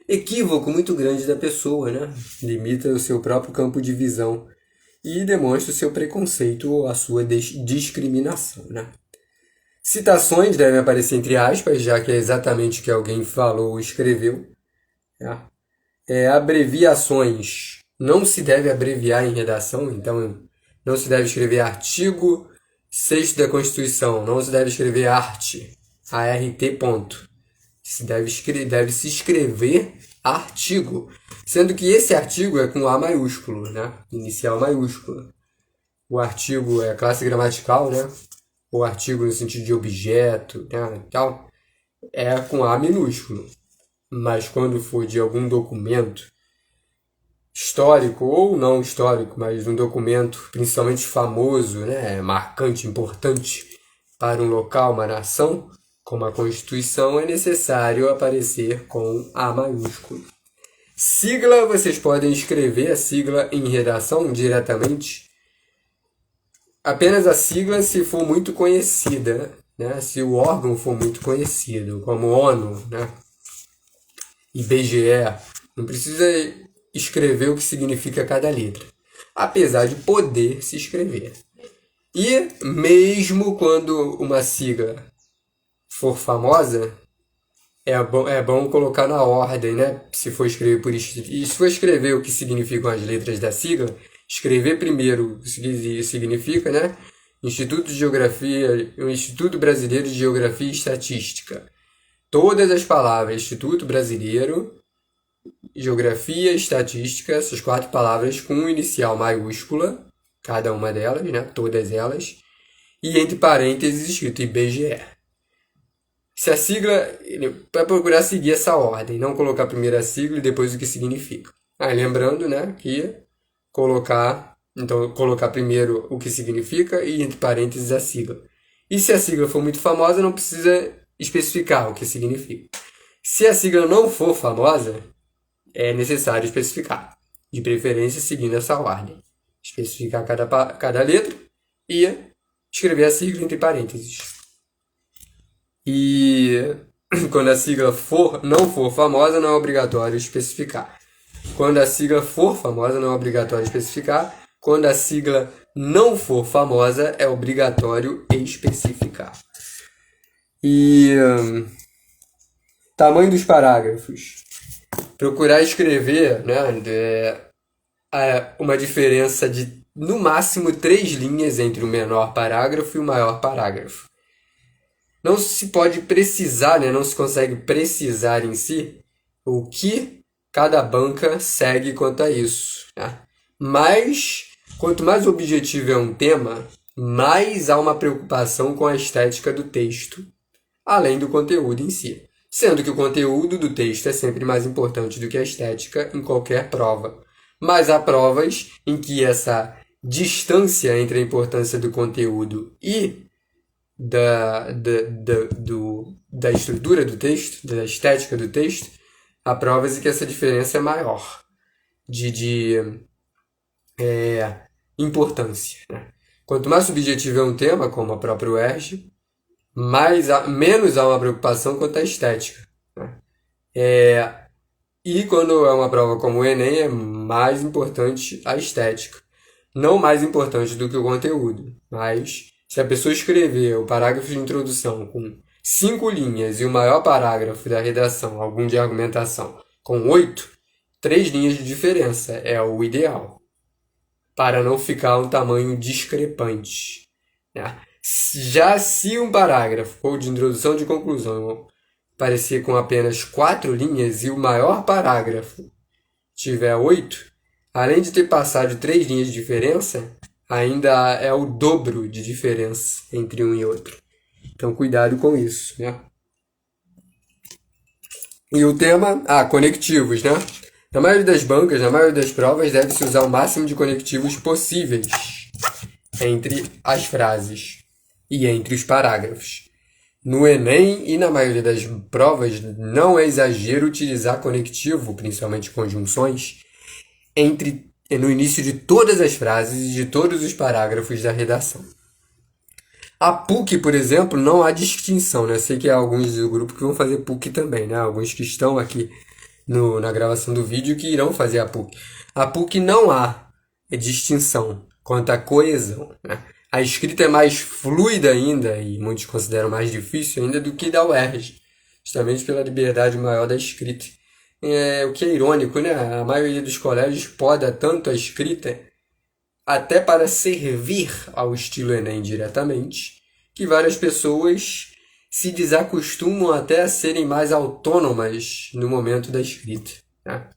A: equívoco muito grande da pessoa, né? Limita o seu próprio campo de visão e demonstra o seu preconceito ou a sua discriminação, né? Citações devem aparecer entre aspas, já que é exatamente o que alguém falou ou escreveu. Tá? Abreviações. Não se deve abreviar em redação, então não se deve escrever artigo 6º da Constituição, não se deve escrever arte, ART, ponto. Deve se escrever artigo, sendo que esse artigo é com A maiúsculo, né? Inicial maiúscula. O artigo é classe gramatical, né? O artigo no sentido de objeto, né? Tal, é com A minúsculo. Mas quando for de algum documento histórico ou não histórico, mas um documento principalmente famoso, né, marcante, importante para um local, uma nação, como a Constituição, é necessário aparecer com A maiúsculo. Sigla, vocês podem escrever a sigla em redação diretamente. Apenas a sigla se for muito conhecida, né? Se o órgão for muito conhecido, como ONU, né? IBGE, não precisa escrever o que significa cada letra, apesar de poder se escrever. E mesmo quando uma sigla for famosa, é bom colocar na ordem, né? Se for escrever por se for escrever o que significam as letras da sigla, escrever primeiro o que significa, né? Instituto de Geografia, o Instituto Brasileiro de Geografia e Estatística. Todas as palavras Instituto Brasileiro, Geografia e Estatística, essas 4 palavras com inicial maiúscula, cada uma delas, né? Todas elas, e entre parênteses escrito IBGE. Se a sigla, para procurar seguir essa ordem, não colocar primeiro a sigla e depois o que significa. Lembrando, né, que colocar primeiro o que significa e entre parênteses a sigla. E se a sigla for muito famosa, não precisa especificar o que significa. Se a sigla não for famosa, é necessário especificar, de preferência seguindo essa ordem. Especificar cada letra e escrever a sigla entre parênteses. E quando a sigla não for famosa, não é obrigatório especificar. Quando a sigla for famosa, não é obrigatório especificar. Quando a sigla não for famosa, é obrigatório especificar. E tamanho dos parágrafos. Procurar escrever, né, uma diferença de, no máximo, 3 linhas entre o menor parágrafo e o maior parágrafo. Não se pode precisar, né, não se consegue precisar em si o que cada banca segue quanto a isso. Né? Mas, quanto mais objetivo é um tema, mais há uma preocupação com a estética do texto, além do conteúdo em si. Sendo que o conteúdo do texto é sempre mais importante do que a estética em qualquer prova. Mas há provas em que essa distância entre a importância do conteúdo e da estrutura do texto, da estética do texto, há provas em que essa diferença é maior de importância. Né? Quanto mais subjetivo é um tema, como a própria UERJ, menos há uma preocupação quanto à estética. Né? E quando é uma prova como o Enem, é mais importante a estética. Não mais importante do que o conteúdo, mas se a pessoa escrever o parágrafo de introdução com 5 linhas e o maior parágrafo da redação, algum de argumentação, com 8, 3 linhas de diferença é o ideal, para não ficar um tamanho discrepante. Né? Já se um parágrafo, ou de introdução ou de conclusão, parecer com apenas 4 linhas e o maior parágrafo tiver 8, além de ter passado de 3 linhas de diferença, ainda é o dobro de diferença entre um e outro. Então, cuidado com isso, né? E o tema, conectivos, né? Na maioria das bancas, na maioria das provas, deve-se usar o máximo de conectivos possíveis entre as frases e entre os parágrafos. No Enem e na maioria das provas, não é exagero utilizar conectivo, principalmente conjunções, no início de todas as frases e de todos os parágrafos da redação. A PUC, por exemplo, não há distinção, né? Sei que há alguns do grupo que vão fazer PUC também, né? Alguns que estão aqui na gravação do vídeo que irão fazer a PUC. A PUC não há distinção quanto à coesão, né? A escrita é mais fluida ainda, e muitos consideram mais difícil ainda, do que da UERJ, justamente pela liberdade maior da escrita. O que é irônico, né? A maioria dos colégios poda tanto a escrita, até para servir ao estilo Enem diretamente, que várias pessoas se desacostumam até a serem mais autônomas no momento da escrita, né?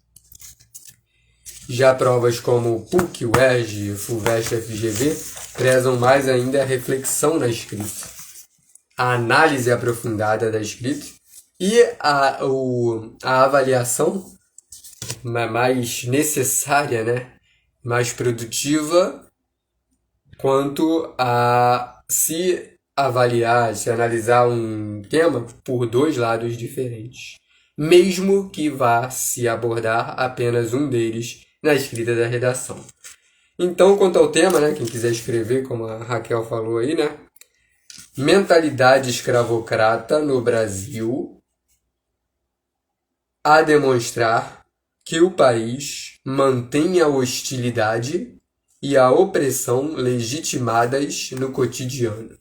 A: Já provas como PUC, UERJ, FUVEST e FGV prezam mais ainda a reflexão na escrita, a análise aprofundada da escrita e a avaliação mais necessária, né? Mais produtiva quanto a se analisar um tema por 2 lados diferentes, mesmo que vá se abordar apenas um deles na escrita da redação. Então, quanto ao tema, né, quem quiser escrever, como a Raquel falou aí, né, mentalidade escravocrata no Brasil a demonstrar que o país mantém a hostilidade e a opressão legitimadas no cotidiano.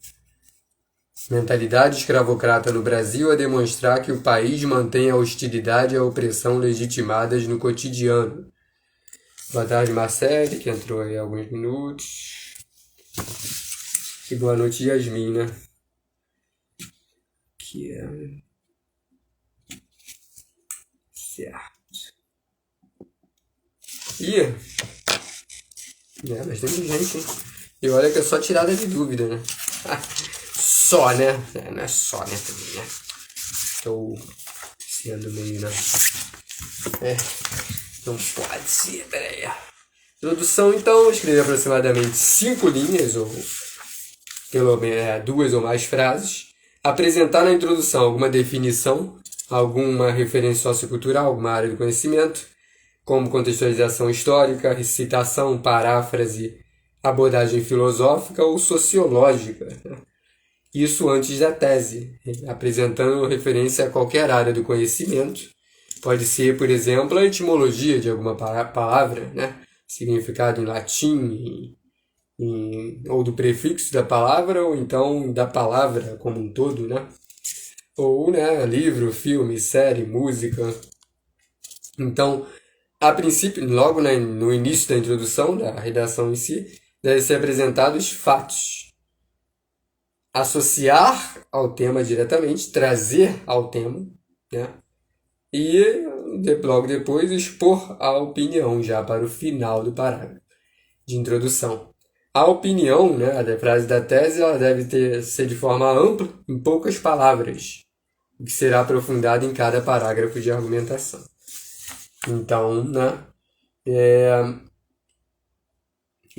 A: Mentalidade escravocrata no Brasil a demonstrar que o país mantém a hostilidade e a opressão legitimadas no cotidiano. Boa tarde, Marcele, que entrou aí há alguns minutos. E boa noite, Yasmin, né? Que é... certo. Mas tem gente, hein? E olha que é só tirada de dúvida, né? Só, né? Não é só, né? Também, né? Estou sendo meio, né? Não pode ser, peraí. Introdução, então, escrevi aproximadamente 5 linhas, ou pelo menos 2 ou mais frases. Apresentar na introdução alguma definição, alguma referência sociocultural, alguma área do conhecimento, como contextualização histórica, recitação, paráfrase, abordagem filosófica ou sociológica. Isso antes da tese, apresentando referência a qualquer área do conhecimento. Pode ser, por exemplo, a etimologia de alguma palavra, né? Significado em latim, ou do prefixo da palavra, ou então da palavra como um todo, né? Ou, né, livro, filme, série, música. Então, a princípio, logo no início da introdução, da redação em si, devem ser apresentados fatos. Associar ao tema diretamente, trazer ao tema, né? E logo depois expor a opinião, já para o final do parágrafo de introdução. A opinião, né, a frase da tese, ela deve ser de forma ampla, em poucas palavras, que será aprofundada em cada parágrafo de argumentação. Então, né,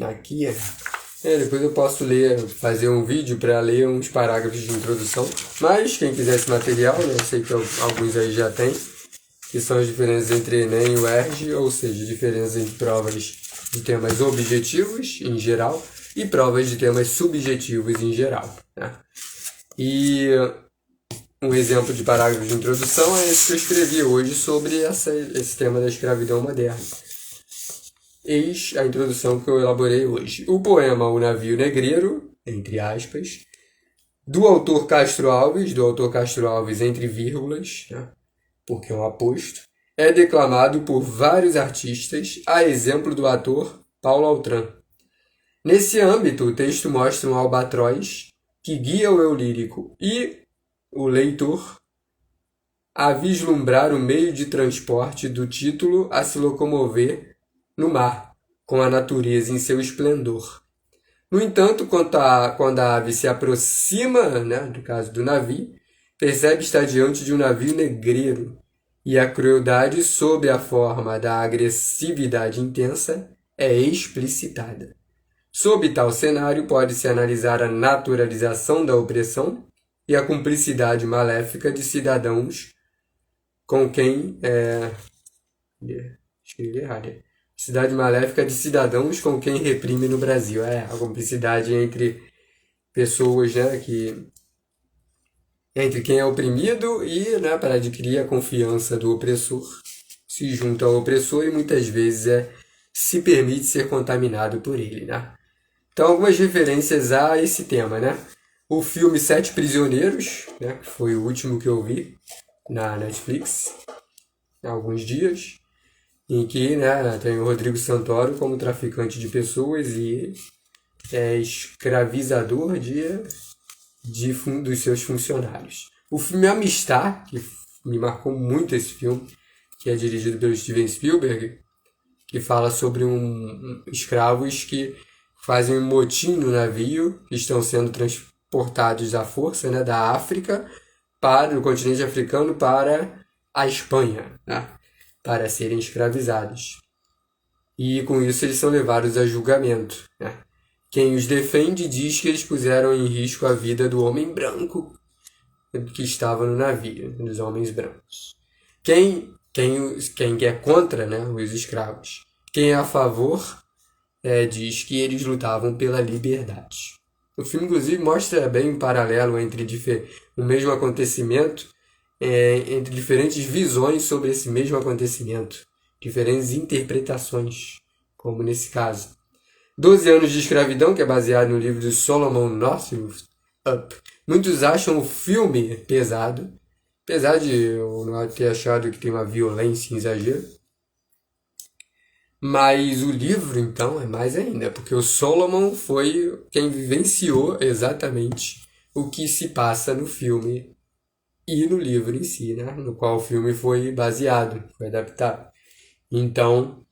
A: aqui, depois eu posso fazer um vídeo para ler uns parágrafos de introdução, mas quem quiser esse material, né, eu sei que alguns aí já tem, que são as diferenças entre Enem e UERJ, ou seja, diferenças entre provas de temas objetivos, em geral, e provas de temas subjetivos, em geral, né? E um exemplo de parágrafo de introdução é esse que eu escrevi hoje sobre esse tema da escravidão moderna. Eis a introdução que eu elaborei hoje. O poema O Navio Negreiro, entre aspas, do autor Castro Alves, entre vírgulas, né? Porque é um aposto, é declamado por vários artistas, a exemplo do ator Paulo Altran. Nesse âmbito, o texto mostra um albatroz que guia o eu lírico e o leitor a vislumbrar o meio de transporte do título a se locomover no mar, com a natureza em seu esplendor. No entanto, quando a ave se aproxima, né, no caso do navio, percebe estar diante de um navio negreiro, e a crueldade, sob a forma da agressividade intensa, é explicitada. Sob tal cenário, pode-se analisar a naturalização da opressão e a cumplicidade maléfica de cidadãos com quem... escrevi errado. Cidade maléfica de cidadãos com quem reprime no Brasil. A cumplicidade entre pessoas, né, entre quem é oprimido e, né, para adquirir a confiança do opressor, se junta ao opressor e muitas vezes se permite ser contaminado por ele, né? Então, algumas referências a esse tema, né? O filme Sete Prisioneiros, né, que foi o último que eu vi na Netflix há alguns dias, em que, né, tem o Rodrigo Santoro como traficante de pessoas e escravizador dos seus funcionários. O filme Amistad, que me marcou muito esse filme, que é dirigido pelo Steven Spielberg, que fala sobre escravos que fazem um motim no navio, que estão sendo transportados à força, né, da África para o continente africano para a Espanha, né, para serem escravizados. E com isso eles são levados a julgamento, né? Quem os defende diz que eles puseram em risco a vida do homem branco que estava no navio, dos homens brancos. Quem é contra, né, os escravos, quem é a favor, diz que eles lutavam pela liberdade. O filme, inclusive, mostra bem um paralelo entre o mesmo acontecimento, entre diferentes visões sobre esse mesmo acontecimento, diferentes interpretações, como nesse caso. 12 anos de escravidão, que é baseado no livro de Solomon Northup. Muitos acham o filme pesado, apesar de eu não ter achado que tem uma violência em exagero. Mas o livro, então, é mais ainda, porque o Solomon foi quem vivenciou exatamente o que se passa no filme e no livro em si, né? No qual o filme foi baseado, foi adaptado. Então,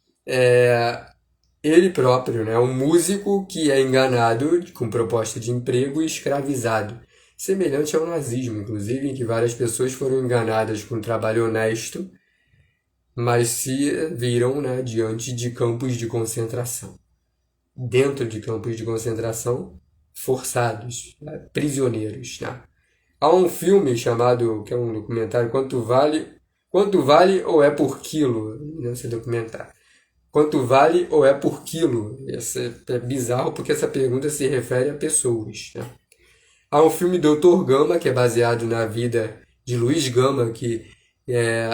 A: ele próprio, né? Um músico que é enganado com proposta de emprego e escravizado. Semelhante ao nazismo, inclusive, em que várias pessoas foram enganadas com trabalho honesto, mas se viram, né, diante de campos de concentração. Dentro de campos de concentração, forçados, né, prisioneiros. Né? Há um filme chamado, que é um documentário, Quanto Vale ou é por quilo? Esse documentário. Quanto vale ou é por quilo? Esse é bizarro porque essa pergunta se refere a pessoas. Né? Há um filme Doutor Gama, que é baseado na vida de Luiz Gama, que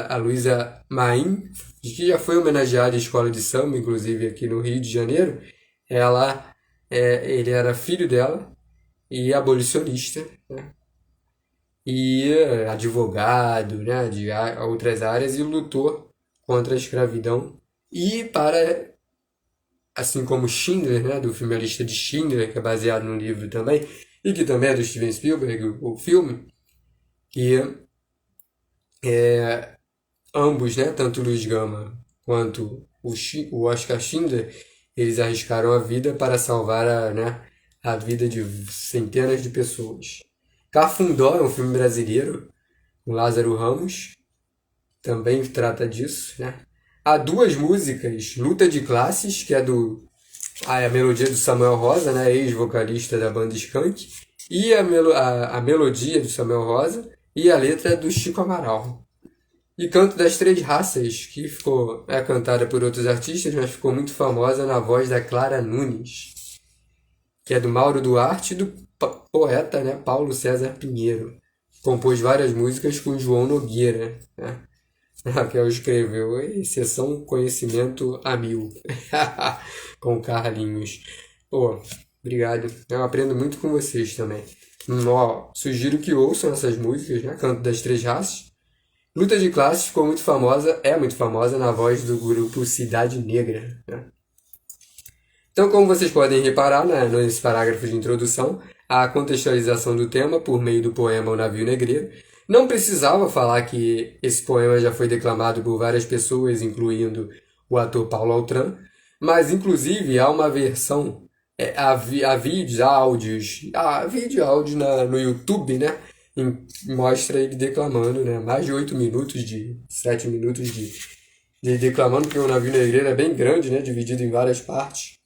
A: a Luísa Maim, que já foi homenageada em escola de samba, inclusive aqui no Rio de Janeiro. Ele era filho dela e abolicionista, né? E advogado, né, de outras áreas, e lutou contra a escravidão. E assim como Schindler, né, do filme A Lista de Schindler, que é baseado no livro também, e que também é do Steven Spielberg, o filme, que ambos, né, tanto o Luiz Gama quanto o Oscar Schindler, eles arriscaram a vida para salvar a vida de centenas de pessoas. Cafundó é um filme brasileiro, com Lázaro Ramos, também trata disso, né? Há duas músicas, Luta de Classes, que é a melodia do Samuel Rosa, né, ex-vocalista da banda Skank, e a melodia do Samuel Rosa e a letra do Chico Amaral. E Canto das Três Raças, que é cantada por outros artistas, mas ficou muito famosa na voz da Clara Nunes, que é do Mauro Duarte e do poeta, né, Paulo César Pinheiro. Compôs várias músicas com João Nogueira, né? Raquel escreveu, exceção conhecimento a mil, com Carlinhos. Obrigado, eu aprendo muito com vocês também. Sugiro que ouçam essas músicas, né? Canto das Três Raças. Luta de Classes ficou muito famosa na voz do grupo Cidade Negra, né? Então, como vocês podem reparar, né, nesse parágrafo de introdução, a contextualização do tema por meio do poema O Navio Negreiro. Não precisava falar que esse poema já foi declamado por várias pessoas, incluindo o ator Paulo Altran, mas inclusive há uma versão, há vídeos, vídeo áudio no YouTube, né? Mostra ele declamando, né? Mais de 7 minutos de declamando, porque o Navio Negreiro é bem grande, né? Dividido em várias partes.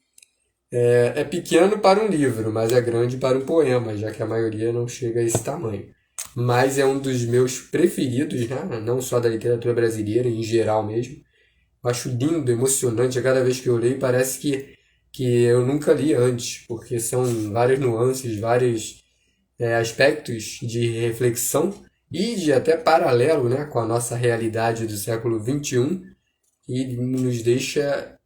A: É pequeno para um livro, mas é grande para um poema, já que a maioria não chega a esse tamanho. Mas é um dos meus preferidos, né? Não só da literatura brasileira, em geral mesmo. Eu acho lindo, emocionante. A cada vez que eu leio, parece que eu nunca li antes, porque são várias nuances, vários aspectos de reflexão e de até paralelo, né, com a nossa realidade do século XXI, e nos deixa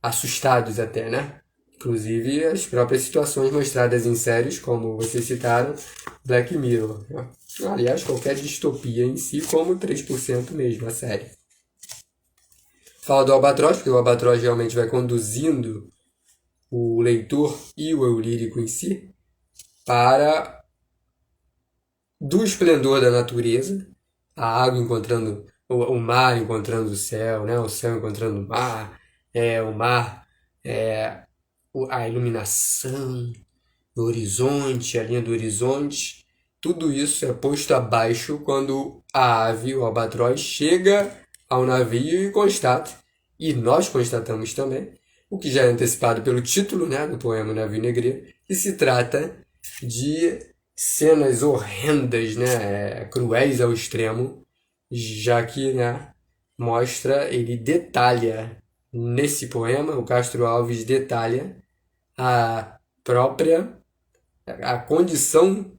A: assustados até, né? Inclusive as próprias situações mostradas em séries, como vocês citaram, Black Mirror, né? Aliás, qualquer distopia em si, como 3% mesmo, a série. Falo do Albatroz, porque o Albatroz realmente vai conduzindo o leitor e o eu lírico em si para do esplendor da natureza, a água encontrando o mar encontrando o céu, né? O céu encontrando o mar, a iluminação, o horizonte, a linha do horizonte. Tudo isso é posto abaixo quando a ave, o albatroz, chega ao navio e constata, e nós constatamos também, o que já é antecipado pelo título, né, do poema Navio Negreiro, que se trata de cenas horrendas, né, cruéis ao extremo, já que, né, ele detalha, nesse poema, o Castro Alves detalha a condição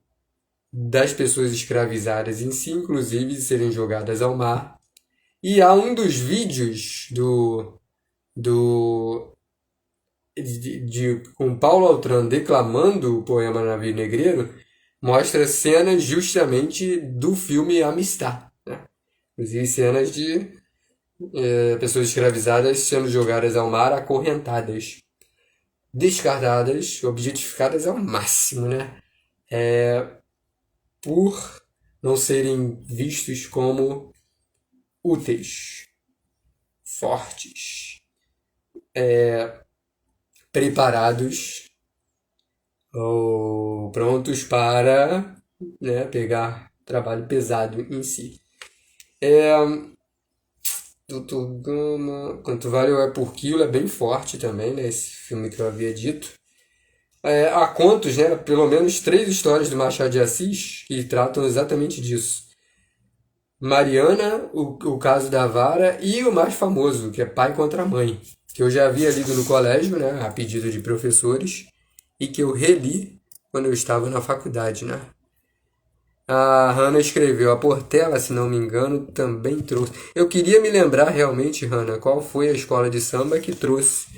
A: das pessoas escravizadas em si, inclusive de serem jogadas ao mar. E há um dos vídeos com Paulo Altran declamando o poema Navio Negreiro, mostra cenas justamente do filme Amistad, né? Inclusive cenas de pessoas escravizadas sendo jogadas ao mar, acorrentadas, descartadas, objetificadas ao máximo, né? Por não serem vistos como úteis, fortes, preparados ou prontos para, né, pegar trabalho pesado em si. Doutor Gama, Quanto Vale é por Quilo, é bem forte também, né, esse filme que eu havia dito. Há contos, né, pelo menos 3 histórias do Machado de Assis que tratam exatamente disso. Mariana, o caso da vara, e o mais famoso, que é Pai contra Mãe, que eu já havia lido no colégio, né, a pedido de professores, e que eu reli quando eu estava na faculdade, né. A Hannah escreveu, a Portela, se não me engano, também trouxe. Eu queria me lembrar realmente, Hannah, qual foi a escola de samba que trouxe.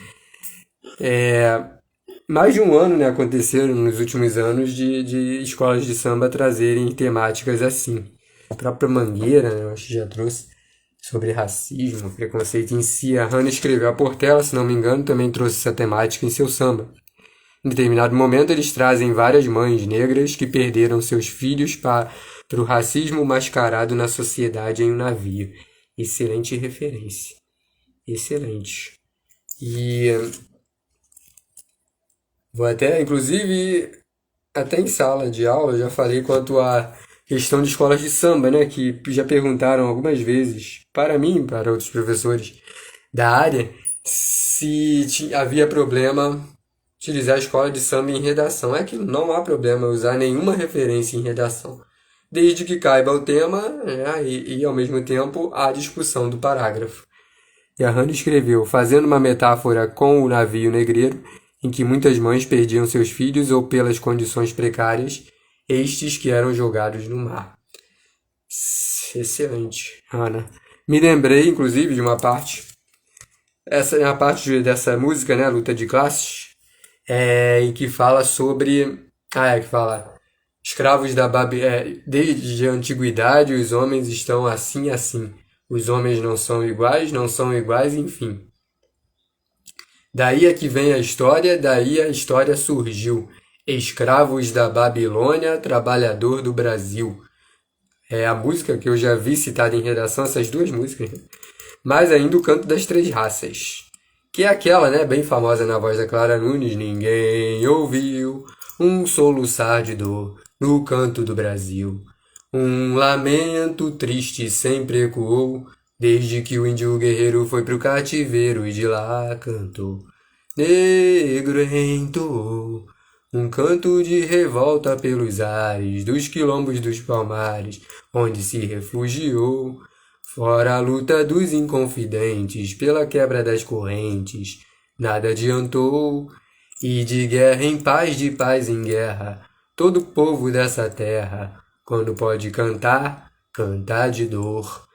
A: Mais de um ano, né, aconteceram nos últimos anos de escolas de samba trazerem temáticas assim. A própria Mangueira, né, eu acho que já trouxe sobre racismo, preconceito em si. A Hannah escreveu, a Portela, se não me engano, também trouxe essa temática em seu samba. Em determinado momento, eles trazem várias mães negras que perderam seus filhos para o racismo mascarado na sociedade em um navio. Excelente referência. Excelente. E vou até, inclusive, até em sala de aula, eu já falei quanto à questão de escolas de samba, né? Que já perguntaram algumas vezes para mim, para outros professores da área, se havia problema utilizar a escola de samba em redação. É que não há problema usar nenhuma referência em redação, desde que caiba o tema, né, e ao mesmo tempo a discussão do parágrafo. E a Hannah escreveu, fazendo uma metáfora com o navio negreiro, em que muitas mães perdiam seus filhos ou pelas condições precárias, estes que eram jogados no mar. Excelente, Hannah. Me lembrei, inclusive, de uma parte, essa é a parte dessa música, né, Luta de Classes, em que fala sobre, que fala, escravos da Babilônia, desde a antiguidade os homens estão assim, os homens não são iguais, enfim. Daí é que vem a história, daí a história surgiu. Escravos da Babilônia, trabalhador do Brasil. é a música que eu já vi citada em redação, essas duas músicas, né? Mais ainda o Canto das Três Raças, que é aquela, né, bem famosa na voz da Clara Nunes: ninguém ouviu um soluçar de dor no canto do Brasil. Um lamento triste sempre ecoou, desde que o índio guerreiro foi pro cativeiro e de lá cantou. Negro entoou um canto de revolta pelos ares dos quilombos dos palmares, onde se refugiou. Fora a luta dos inconfidentes pela quebra das correntes, nada adiantou. E de guerra em paz, de paz em guerra, todo povo dessa terra, quando pode cantar, cantar de dor.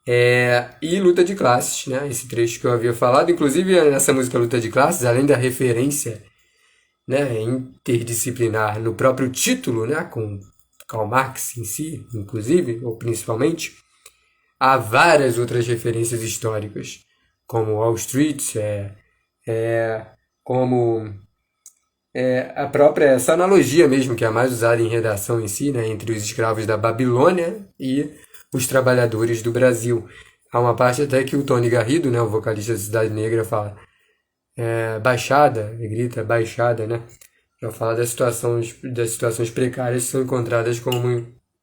A: E luta de classes, né? Esse trecho que eu havia falado, inclusive nessa música Luta de Classes, além da referência, né, interdisciplinar no próprio título, né, com Karl Marx em si, inclusive, ou principalmente, há várias outras referências históricas, como Wall Street, como a própria, essa analogia mesmo, que é a mais usada em redação em si, né, entre os escravos da Babilônia e os trabalhadores do Brasil. Há uma parte até que o Tony Garrido, né, o vocalista da Cidade Negra, fala baixada, ele grita baixada, né, para falar das situações precárias que são encontradas como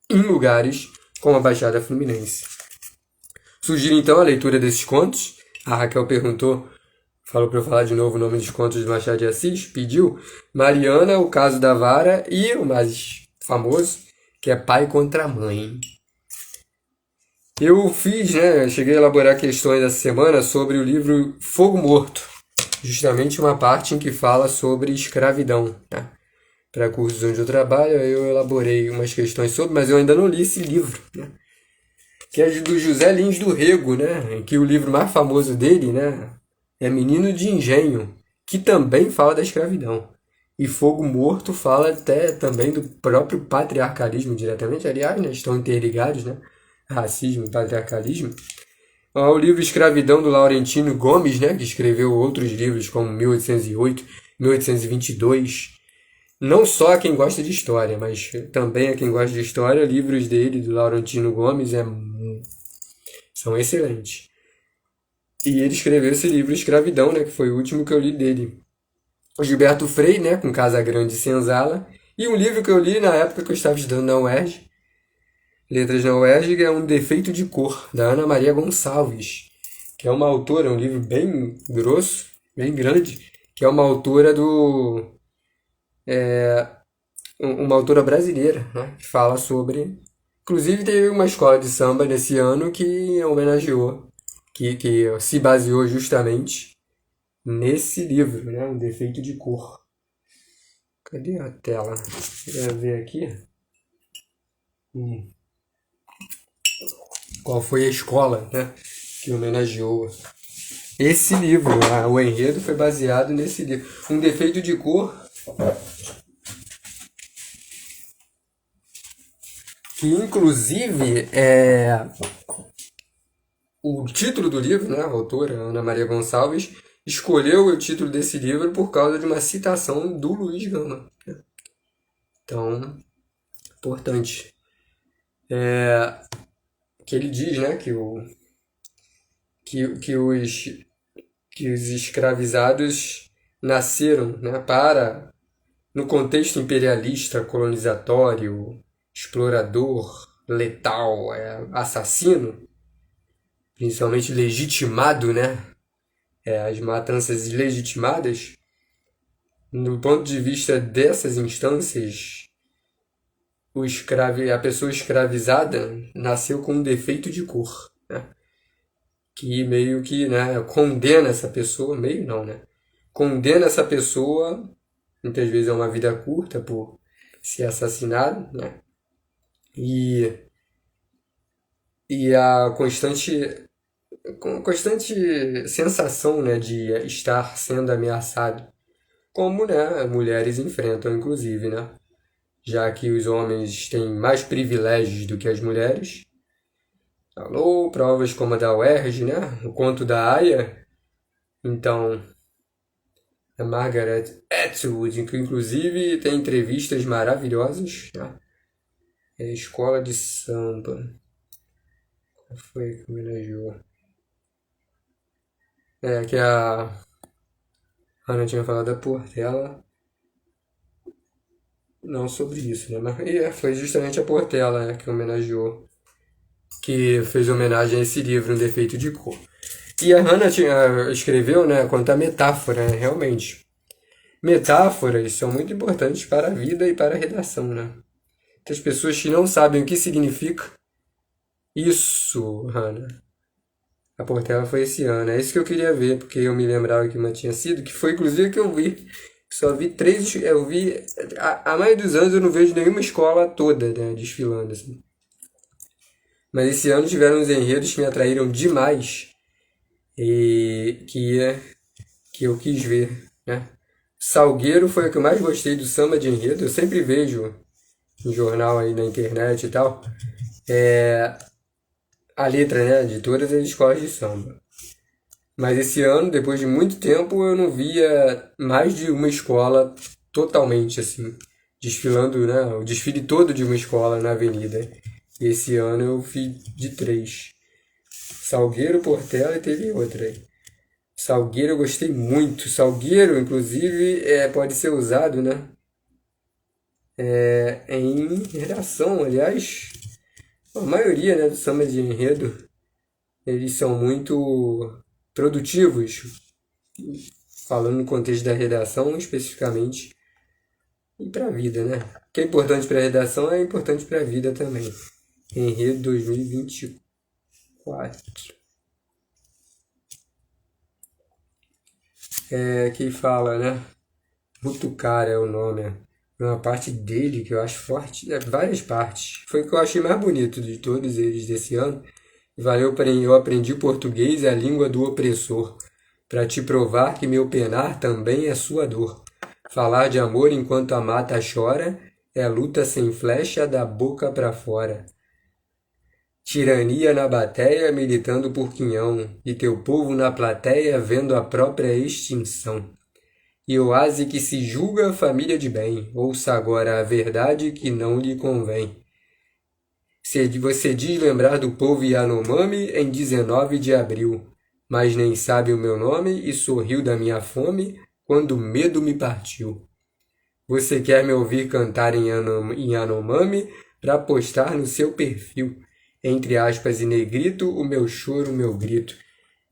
A: em lugares como a Baixada Fluminense. Sugiro então a leitura desses contos. A Raquel falou para eu falar de novo o nome dos contos de Machado de Assis, pediu Mariana, O Caso da Vara e o mais famoso, que é Pai contra Mãe. Eu cheguei a elaborar questões essa semana sobre o livro Fogo Morto, justamente uma parte em que fala sobre escravidão, né? Para cursos onde eu trabalho, eu elaborei umas questões sobre, mas eu ainda não li esse livro, né? Que é do José Lins do Rego, né? Em que o livro mais famoso dele, né, é Menino de Engenho, que também fala da escravidão. E Fogo Morto fala até também do próprio patriarcalismo diretamente, aliás, né, estão interligados, né? Racismo e patriarcalismo. O livro Escravidão, do Laurentino Gomes, né, que escreveu outros livros como 1808, 1822. Não só a quem gosta de história, mas também a quem gosta de história, livros dele, do Laurentino Gomes, são excelentes. E ele escreveu esse livro Escravidão, né, que foi o último que eu li dele. O Gilberto Frei, né, com Casa Grande e Senzala. E um livro que eu li na época que eu estava estudando na UERJ, Letras na UERJ, é Um Defeito de Cor, da Ana Maria Gonçalves, que é uma autora, um livro bem grosso, bem grande, que é uma autora uma autora brasileira, né, que fala sobre... Inclusive teve uma escola de samba nesse ano que homenageou, que se baseou justamente nesse livro, né, Um Defeito de Cor. Cadê a tela? Deixa eu ver aqui. Qual foi a escola, né, que homenageou esse livro? O enredo foi baseado nesse livro. Um Defeito de Cor, que inclusive o título do livro, né, a autora Ana Maria Gonçalves escolheu o título desse livro por causa de uma citação do Luiz Gama, né? Então, importante. Que ele diz, né, que os escravizados nasceram, né, no contexto imperialista, colonizatório, explorador, letal, assassino, principalmente legitimado, né, as matanças legitimadas. No ponto de vista dessas instâncias, a pessoa escravizada nasceu com um defeito de cor, né? Que meio que, né, condena essa pessoa, meio não, né? Condena essa pessoa, muitas vezes, a uma vida curta por ser assassinado, né? E a constante sensação, né, de estar sendo ameaçado, como, né, mulheres enfrentam, inclusive, né? Já que os homens têm mais privilégios do que as mulheres. Alô, provas como a da UERJ, né? O conto da Aya. Então, a Margaret Atwood, que inclusive tem entrevistas maravilhosas, né? É escola de samba. Qual foi que homenageou? Que a Ana tinha falado da Portela. Não sobre isso, né? Mas foi justamente a Portela, né, que homenageou. Que fez homenagem a esse livro, Um Defeito de Cor. E a Hannah escreveu, né, quanto à metáfora, né, realmente. Metáforas são muito importantes para a vida e para a redação, né? Tem as pessoas que não sabem o que significa isso, Hannah. A Portela foi esse ano. É isso que eu queria ver, porque eu me lembrava que uma tinha sido, que foi inclusive que eu vi. Só vi três. Eu vi. A maioria dos anos eu não vejo nenhuma escola toda, né, desfilando, assim. Mas esse ano tiveram uns enredos que me atraíram demais e que eu quis ver, né? Salgueiro foi o que eu mais gostei do samba de enredo. Eu sempre vejo em jornal aí na internet e tal, a letra, né, de todas as escolas de samba. Mas esse ano, depois de muito tempo, eu não via mais de uma escola totalmente assim, desfilando, né, o desfile todo de uma escola na avenida. E esse ano eu fiz de três. Salgueiro, Portela e teve outra aí. Salgueiro eu gostei muito. Salgueiro, inclusive, pode ser usado, né, em redação. Aliás, a maioria, né, do samba de enredo, eles são muito produtivos, falando no contexto da redação especificamente, e para a vida, né? O que é importante para a redação é importante para a vida também. Enredo 2024. Que fala, né? Mutucara é o nome. É uma parte dele que eu acho forte, várias partes. Foi o que eu achei mais bonito de todos eles desse ano. Valeu para eu aprendi português, a língua do opressor, para te provar que meu penar também é sua dor. Falar de amor enquanto a mata chora é luta sem flecha da boca para fora. Tirania na bateia militando por quinhão, e teu povo na plateia vendo a própria extinção. E oásis que se julga família de bem, ouça agora a verdade que não lhe convém. Você diz lembrar do povo Yanomami em 19 de abril, mas nem sabe o meu nome e sorriu da minha fome quando o medo me partiu. Você quer me ouvir cantar em Yanomami para postar no seu perfil, entre aspas e negrito, o meu choro, o meu grito.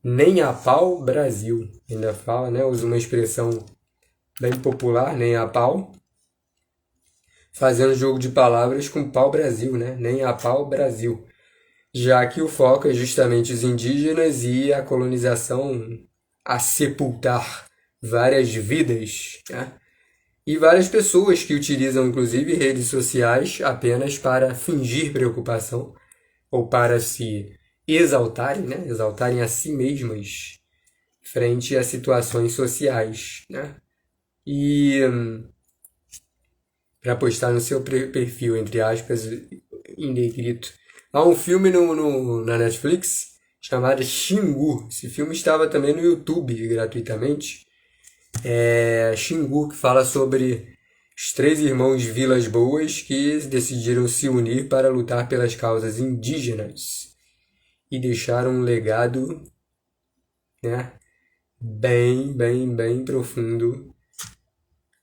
A: Nem a pau, Brasil. Ainda fala, né? Usa uma expressão bem popular, nem a pau. Fazendo jogo de palavras com pau-brasil, né? Nem a pau-brasil. Já que o foco é justamente os indígenas e a colonização a sepultar várias vidas, né? E várias pessoas que utilizam, inclusive, redes sociais apenas para fingir preocupação ou para se exaltarem, né? Exaltarem a si mesmas frente a situações sociais, né? E para postar no seu perfil, entre aspas, em negrito. Há um filme na Netflix chamado Xingu. Esse filme estava também no YouTube gratuitamente. Xingu, que fala sobre os três irmãos Vilas Boas que decidiram se unir para lutar pelas causas indígenas e deixaram um legado, né, bem profundo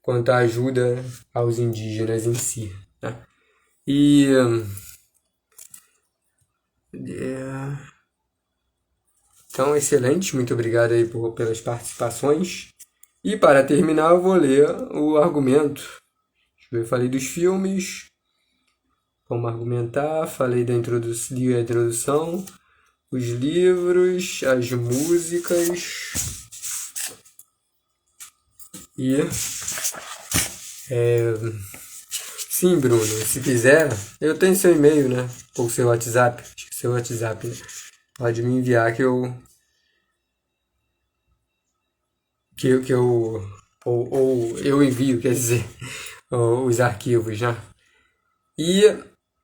A: quanto à ajuda aos indígenas em si, né? E então, excelente, muito obrigado aí pelas participações. E para terminar, eu vou ler o argumento. Eu falei dos filmes, como argumentar, falei da introdução, os livros, as músicas e sim, Bruno, se quiser, eu tenho seu e-mail, né? Ou seu WhatsApp, acho que seu WhatsApp, né? Pode me enviar ou eu envio, quer dizer, os arquivos, né? E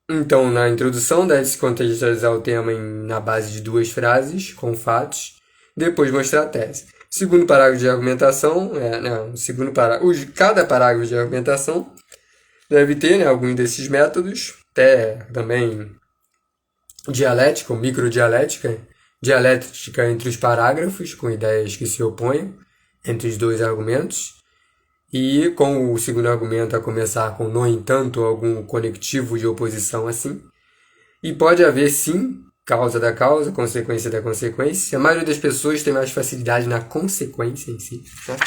A: então, na introdução, deve-se contextualizar o tema na base de duas frases, com fatos, depois mostrar a tese. Segundo parágrafo de argumentação, cada parágrafo de argumentação deve ter, né, algum desses métodos. até também dialética ou microdialética, dialética entre os parágrafos, com ideias que se opõem entre os dois argumentos, e com o segundo argumento a começar com, no entanto, algum conectivo de oposição assim. E pode haver, sim, causa da causa, consequência da consequência. A maioria das pessoas tem mais facilidade na consequência em si, né?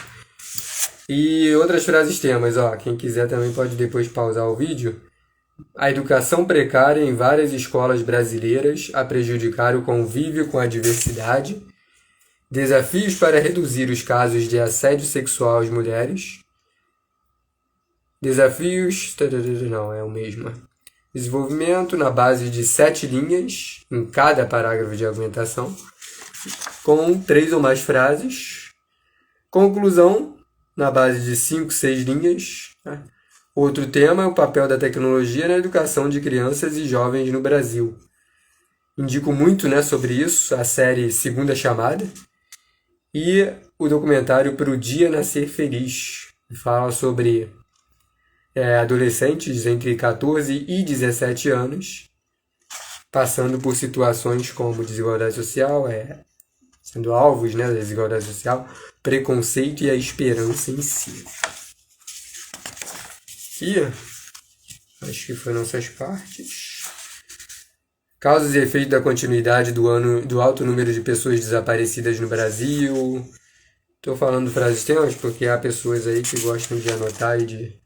A: E outras frases temas, quem quiser também pode depois pausar o vídeo. A educação precária em várias escolas brasileiras a prejudicar o convívio com a diversidade. Desafios para reduzir os casos de assédio sexual às mulheres. Desafios... Não, é o mesmo. Desenvolvimento na base de 7 linhas em cada parágrafo de argumentação, com 3 ou mais frases. Conclusão na base de 5, 6 linhas. Outro tema é o papel da tecnologia na educação de crianças e jovens no Brasil. Indico muito, sobre isso, a série Segunda Chamada e o documentário Pro Dia Nascer Feliz, que fala sobre adolescentes entre 14 e 17 anos passando por situações como desigualdade social, sendo alvos da desigualdade social, preconceito e a esperança em si. E acho que foram essas partes. Causas e efeitos da continuidade do alto número de pessoas desaparecidas no Brasil. Estou falando frases temas porque há pessoas aí que gostam de anotar e de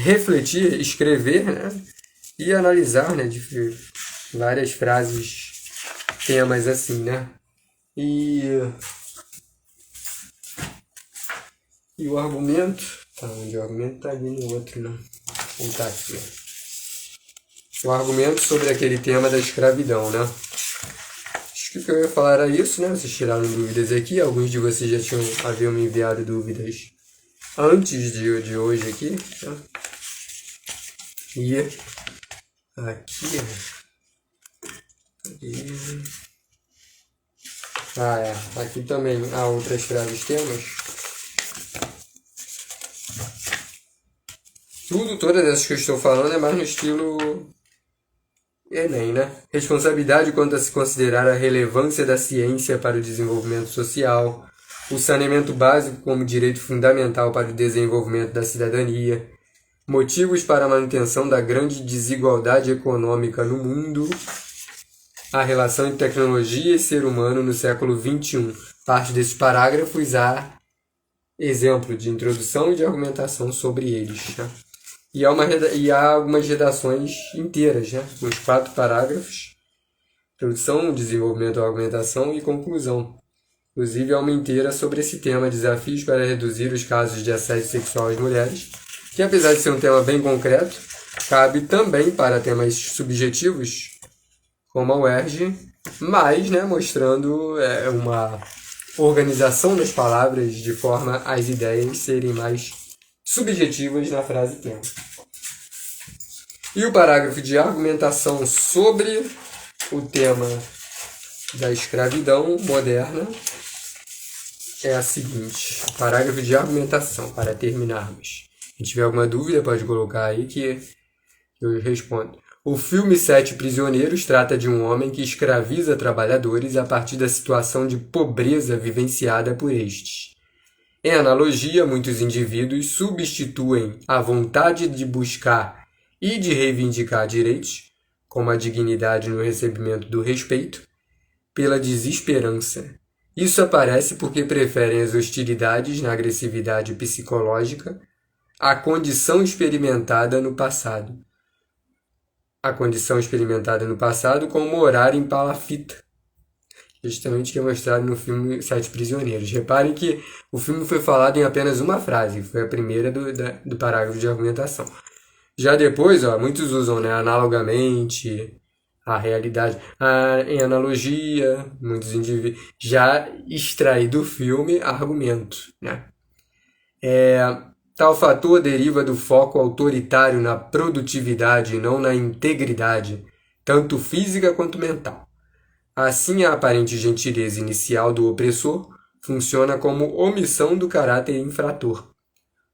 A: refletir, escrever, e analisar, de várias frases, temas assim, E o argumento, onde o argumento está ali no outro, não. Vou voltar aqui, O argumento sobre aquele tema da escravidão, Acho que o que eu ia falar era isso, Vocês tiraram dúvidas aqui, alguns de vocês já haviam me enviado dúvidas antes de hoje aqui, E aqui, aqui também há outras frases temas. Todas essas que eu estou falando é mais no estilo Enem, Responsabilidade quanto a se considerar a relevância da ciência para o desenvolvimento social, o saneamento básico como direito fundamental para o desenvolvimento da cidadania, motivos para a manutenção da grande desigualdade econômica no mundo, a relação entre tecnologia e ser humano no século XXI. Parte desses parágrafos há exemplo de introdução e de argumentação sobre eles. E há algumas redações inteiras, uns 4 parágrafos, introdução, desenvolvimento, argumentação e conclusão. Inclusive, há uma inteira sobre esse tema, desafios para reduzir os casos de assédio sexual às mulheres, que apesar de ser um tema bem concreto, cabe também para temas subjetivos, como a UERJ, mas mostrando uma organização das palavras de forma as ideias serem mais subjetivas na frase tema. E o parágrafo de argumentação sobre o tema da escravidão moderna é a seguinte, parágrafo de argumentação, para terminarmos. Se tiver alguma dúvida, pode colocar aí que eu respondo. O filme Sete Prisioneiros trata de um homem que escraviza trabalhadores a partir da situação de pobreza vivenciada por estes. Em analogia, muitos indivíduos substituem a vontade de buscar e de reivindicar direitos, como a dignidade no recebimento do respeito, pela desesperança. Isso aparece porque preferem as hostilidades na agressividade psicológica à condição experimentada no passado. A condição experimentada no passado como morar em palafita, justamente que é mostrado no filme Sete Prisioneiros. Reparem que o filme foi falado em apenas uma frase, foi a primeira do parágrafo de argumentação. Já depois, muitos usam analogamente, a realidade, em analogia, muitos indivíduos já extrai do filme argumento. Tal fator deriva do foco autoritário na produtividade e não na integridade, tanto física quanto mental. Assim, a aparente gentileza inicial do opressor funciona como omissão do caráter infrator.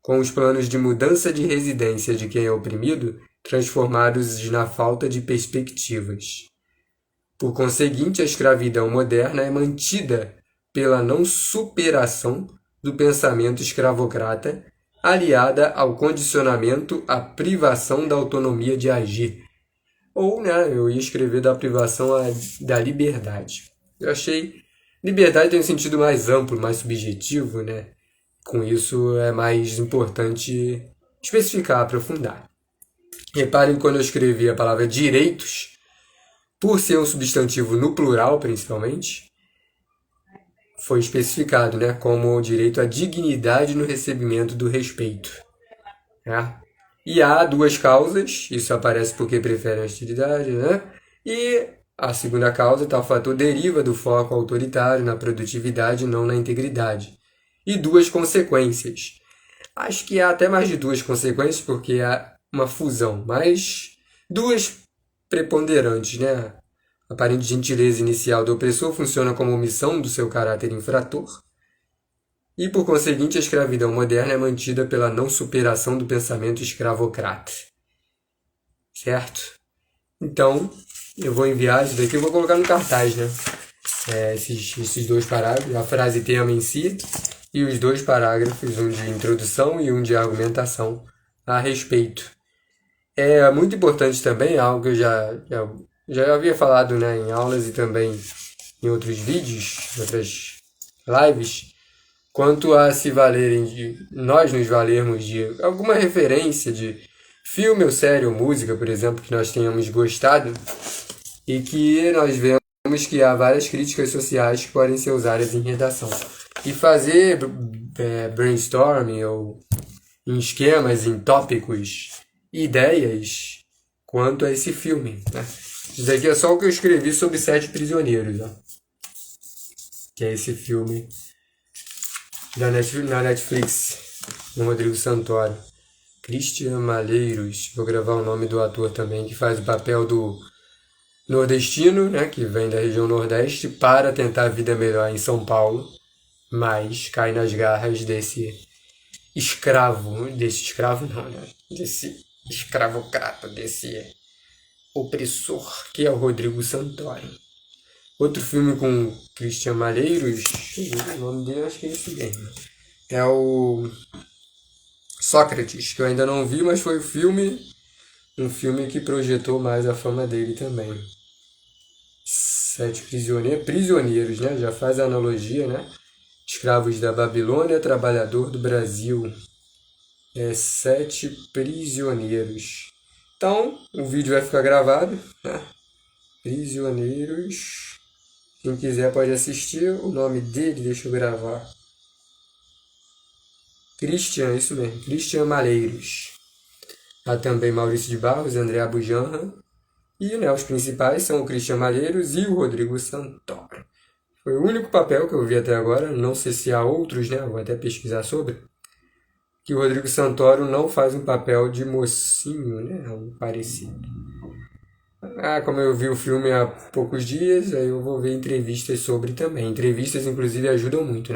A: Com os planos de mudança de residência de quem é oprimido, transformados na falta de perspectivas. Por conseguinte, a escravidão moderna é mantida pela não superação do pensamento escravocrata, aliada ao condicionamento à privação da autonomia de agir. Ou, eu ia escrever da privação da liberdade. Eu achei liberdade tem um sentido mais amplo, mais subjetivo, Com isso é mais importante especificar, aprofundar. Reparem que quando eu escrevi a palavra direitos, por ser um substantivo no plural, principalmente, foi especificado, como o direito à dignidade no recebimento do respeito. E há duas causas, isso aparece porque prefere a hostilidade, E a segunda causa, tal fator deriva do foco autoritário na produtividade, não na integridade. E duas consequências. Acho que há até mais de duas consequências, porque há uma fusão, mas duas preponderantes, A aparente gentileza inicial do opressor funciona como omissão do seu caráter infrator. E, por conseguinte, a escravidão moderna é mantida pela não superação do pensamento escravocrata. Certo? Então, eu vou enviar isso daqui, eu vou colocar no cartaz, esses dois parágrafos, a frase tema em si, e os dois parágrafos, um de introdução e um de argumentação a respeito. É muito importante também, algo que eu já havia falado em aulas e também em outros vídeos, em outras lives, quanto a se valerem nós nos valermos de alguma referência de filme ou série ou música, por exemplo, que nós tenhamos gostado e que nós vemos que há várias críticas sociais que podem ser usadas em redação. E fazer brainstorming ou em esquemas, em tópicos, ideias quanto a esse filme. Isso aqui é só o que eu escrevi sobre 7 Prisioneiros, que é esse filme na Netflix, do Rodrigo Santoro. Christian Malheiros, vou gravar o nome do ator também, que faz o papel do nordestino, que vem da região Nordeste, para tentar a vida melhor em São Paulo, mas cai nas garras desse escravocrata, desse opressor, que é o Rodrigo Santoro. Outro filme com Christian Malheiros, o nome dele acho que é esse mesmo, é o Sócrates, que eu ainda não vi, mas foi um filme que projetou mais a fama dele também. 7 prisioneiros, já faz a analogia, escravos da Babilônia, trabalhador do Brasil. 7 prisioneiros. Então, o vídeo vai ficar gravado, Prisioneiros. Quem quiser pode assistir. O nome dele, deixa eu gravar. Christian, isso mesmo, Christian Malheiros. Há também Maurício de Barros, André Abujanra. E os principais são o Christian Malheiros e o Rodrigo Santoro. Foi o único papel que eu vi até agora. Não sei se há outros, vou até pesquisar sobre. Que o Rodrigo Santoro não faz um papel de mocinho, algo parecido. Como eu vi o filme há poucos dias, aí eu vou ver entrevistas sobre também. Entrevistas, inclusive, ajudam muito,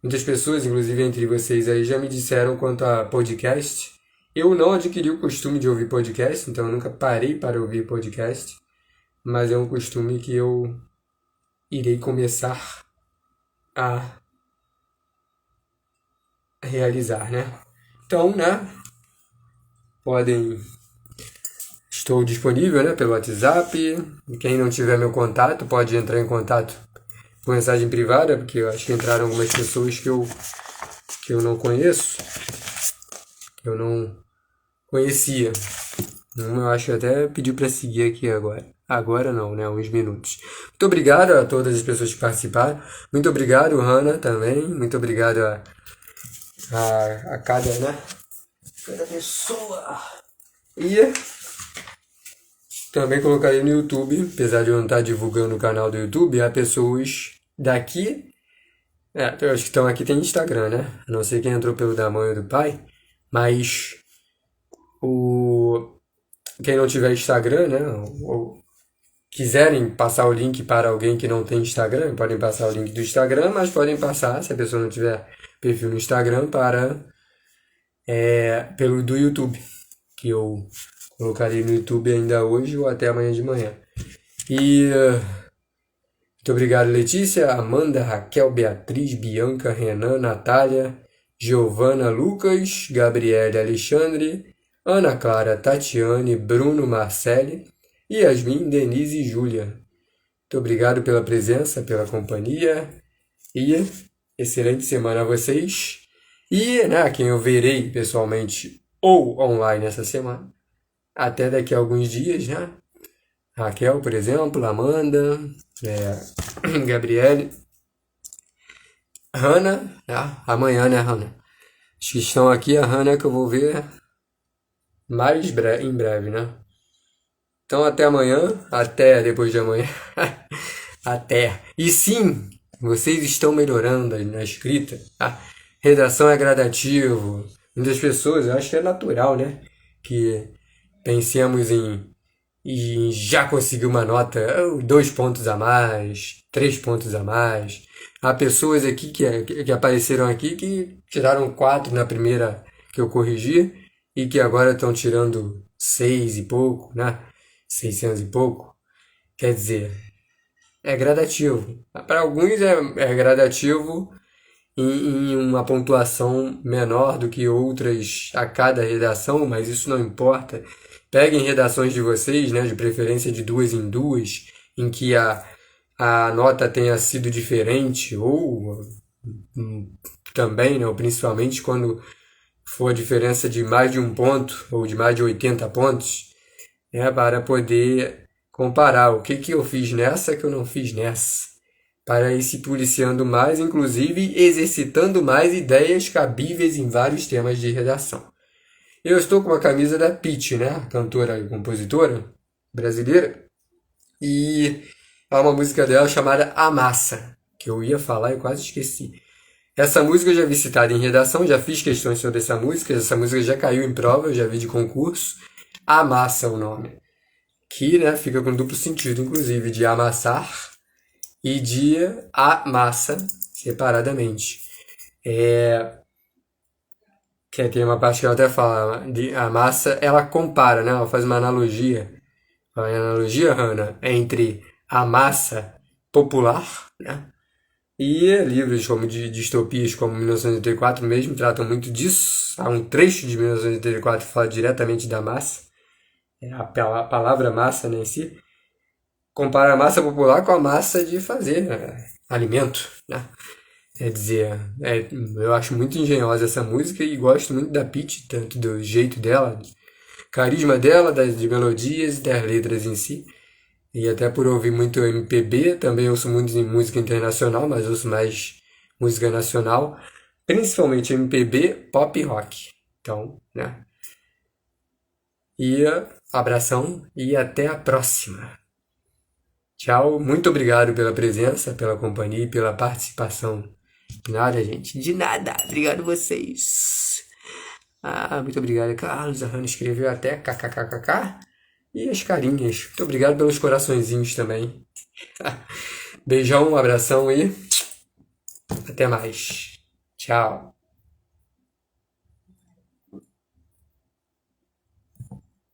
A: Muitas pessoas, inclusive entre vocês aí, já me disseram quanto a podcast. Eu não adquiri o costume de ouvir podcast, então eu nunca parei para ouvir podcast. Mas é um costume que eu irei começar a realizar, Então, estou disponível, pelo WhatsApp. Quem não tiver meu contato pode entrar em contato por mensagem privada, porque eu acho que entraram algumas pessoas que eu não conheço, que eu não conhecia. Eu acho que até pediu para seguir aqui agora. Agora não, uns minutos. Muito obrigado a todas as pessoas que participaram. Muito obrigado, Hanna, também. Muito obrigado a cada pessoa. E também colocarei no YouTube, apesar de eu não estar divulgando o canal do YouTube, há pessoas daqui. Eu acho que estão aqui, tem Instagram, Não sei quem entrou pelo da mãe ou do pai, mas quem não tiver Instagram, ou quiserem passar o link para alguém que não tem Instagram, podem passar o link do Instagram, mas podem passar, se a pessoa não tiver perfil no Instagram, pelo do YouTube, que eu Colocarei no YouTube ainda hoje ou até amanhã de manhã. E muito obrigado, Letícia, Amanda, Raquel, Beatriz, Bianca, Renan, Natália, Giovana, Lucas, Gabriele, Alexandre, Ana Clara, Tatiane, Bruno, Marcele, Yasmin, Denise e Júlia. Muito obrigado pela presença, pela companhia e excelente semana a vocês. E, né, quem eu verei pessoalmente ou online essa semana, até daqui a alguns dias, né? Raquel, por exemplo, Amanda, Gabriele, Hanna, amanhã, né, Hanna? Acho que estão aqui, a Hanna que eu vou ver em breve, né? Então até amanhã, até depois de amanhã, até. E sim, vocês estão melhorando na escrita, tá? Redação é gradativo. Muitas pessoas, eu acho que é natural, né? Que pensemos em já conseguir uma nota, 2 pontos a mais, 3 pontos a mais. Há pessoas aqui que apareceram aqui que tiraram 4 na primeira que eu corrigi e que agora estão tirando 6 e pouco, né? 600 e pouco. Quer dizer, é gradativo. Para alguns é gradativo em uma pontuação menor do que outras a cada redação, mas isso não importa. Peguem redações de vocês, né, de preferência de 2 em 2, em que a nota tenha sido diferente, ou também, né, ou principalmente quando for a diferença de mais de 1 ponto, ou de mais de 80 pontos, né, para poder comparar o que eu fiz nessa que eu não fiz nessa. Para ir se policiando mais, inclusive exercitando mais ideias cabíveis em vários temas de redação. Eu estou com a camisa da Pitty, né? Cantora e compositora brasileira. E há uma música dela chamada A Massa, que eu ia falar e quase esqueci. Essa música eu já vi citada em redação, já fiz questões sobre essa música já caiu em prova, eu já vi de concurso. A Massa é o nome. Que, né, fica com duplo sentido, inclusive, de amassar e de a massa separadamente. Que tem uma parte que ela até fala, a massa, ela compara, né? Ela faz uma analogia. Uma analogia, Hannah, entre a massa popular, né? E livros como de distopias como 1984 mesmo tratam muito disso. Há um trecho de 1984 que fala diretamente da massa. A palavra massa, né, em si. Compara a massa popular com a massa de fazer alimento, né? Quer dizer, eu acho muito engenhosa essa música e gosto muito da Pitty, tanto do jeito dela, carisma dela, de melodias e das letras em si. E até por ouvir muito MPB, também ouço muito música internacional, mas ouço mais música nacional, principalmente MPB, pop e rock. Então, né? E abração e até a próxima. Tchau, muito obrigado pela presença, pela companhia e pela participação. De nada, gente. De nada. Obrigado vocês. Muito obrigado, Carlos. A Hannah escreveu até kkkk. E as carinhas. Muito obrigado pelos coraçõezinhos também. Beijão, um abração e até mais. Tchau.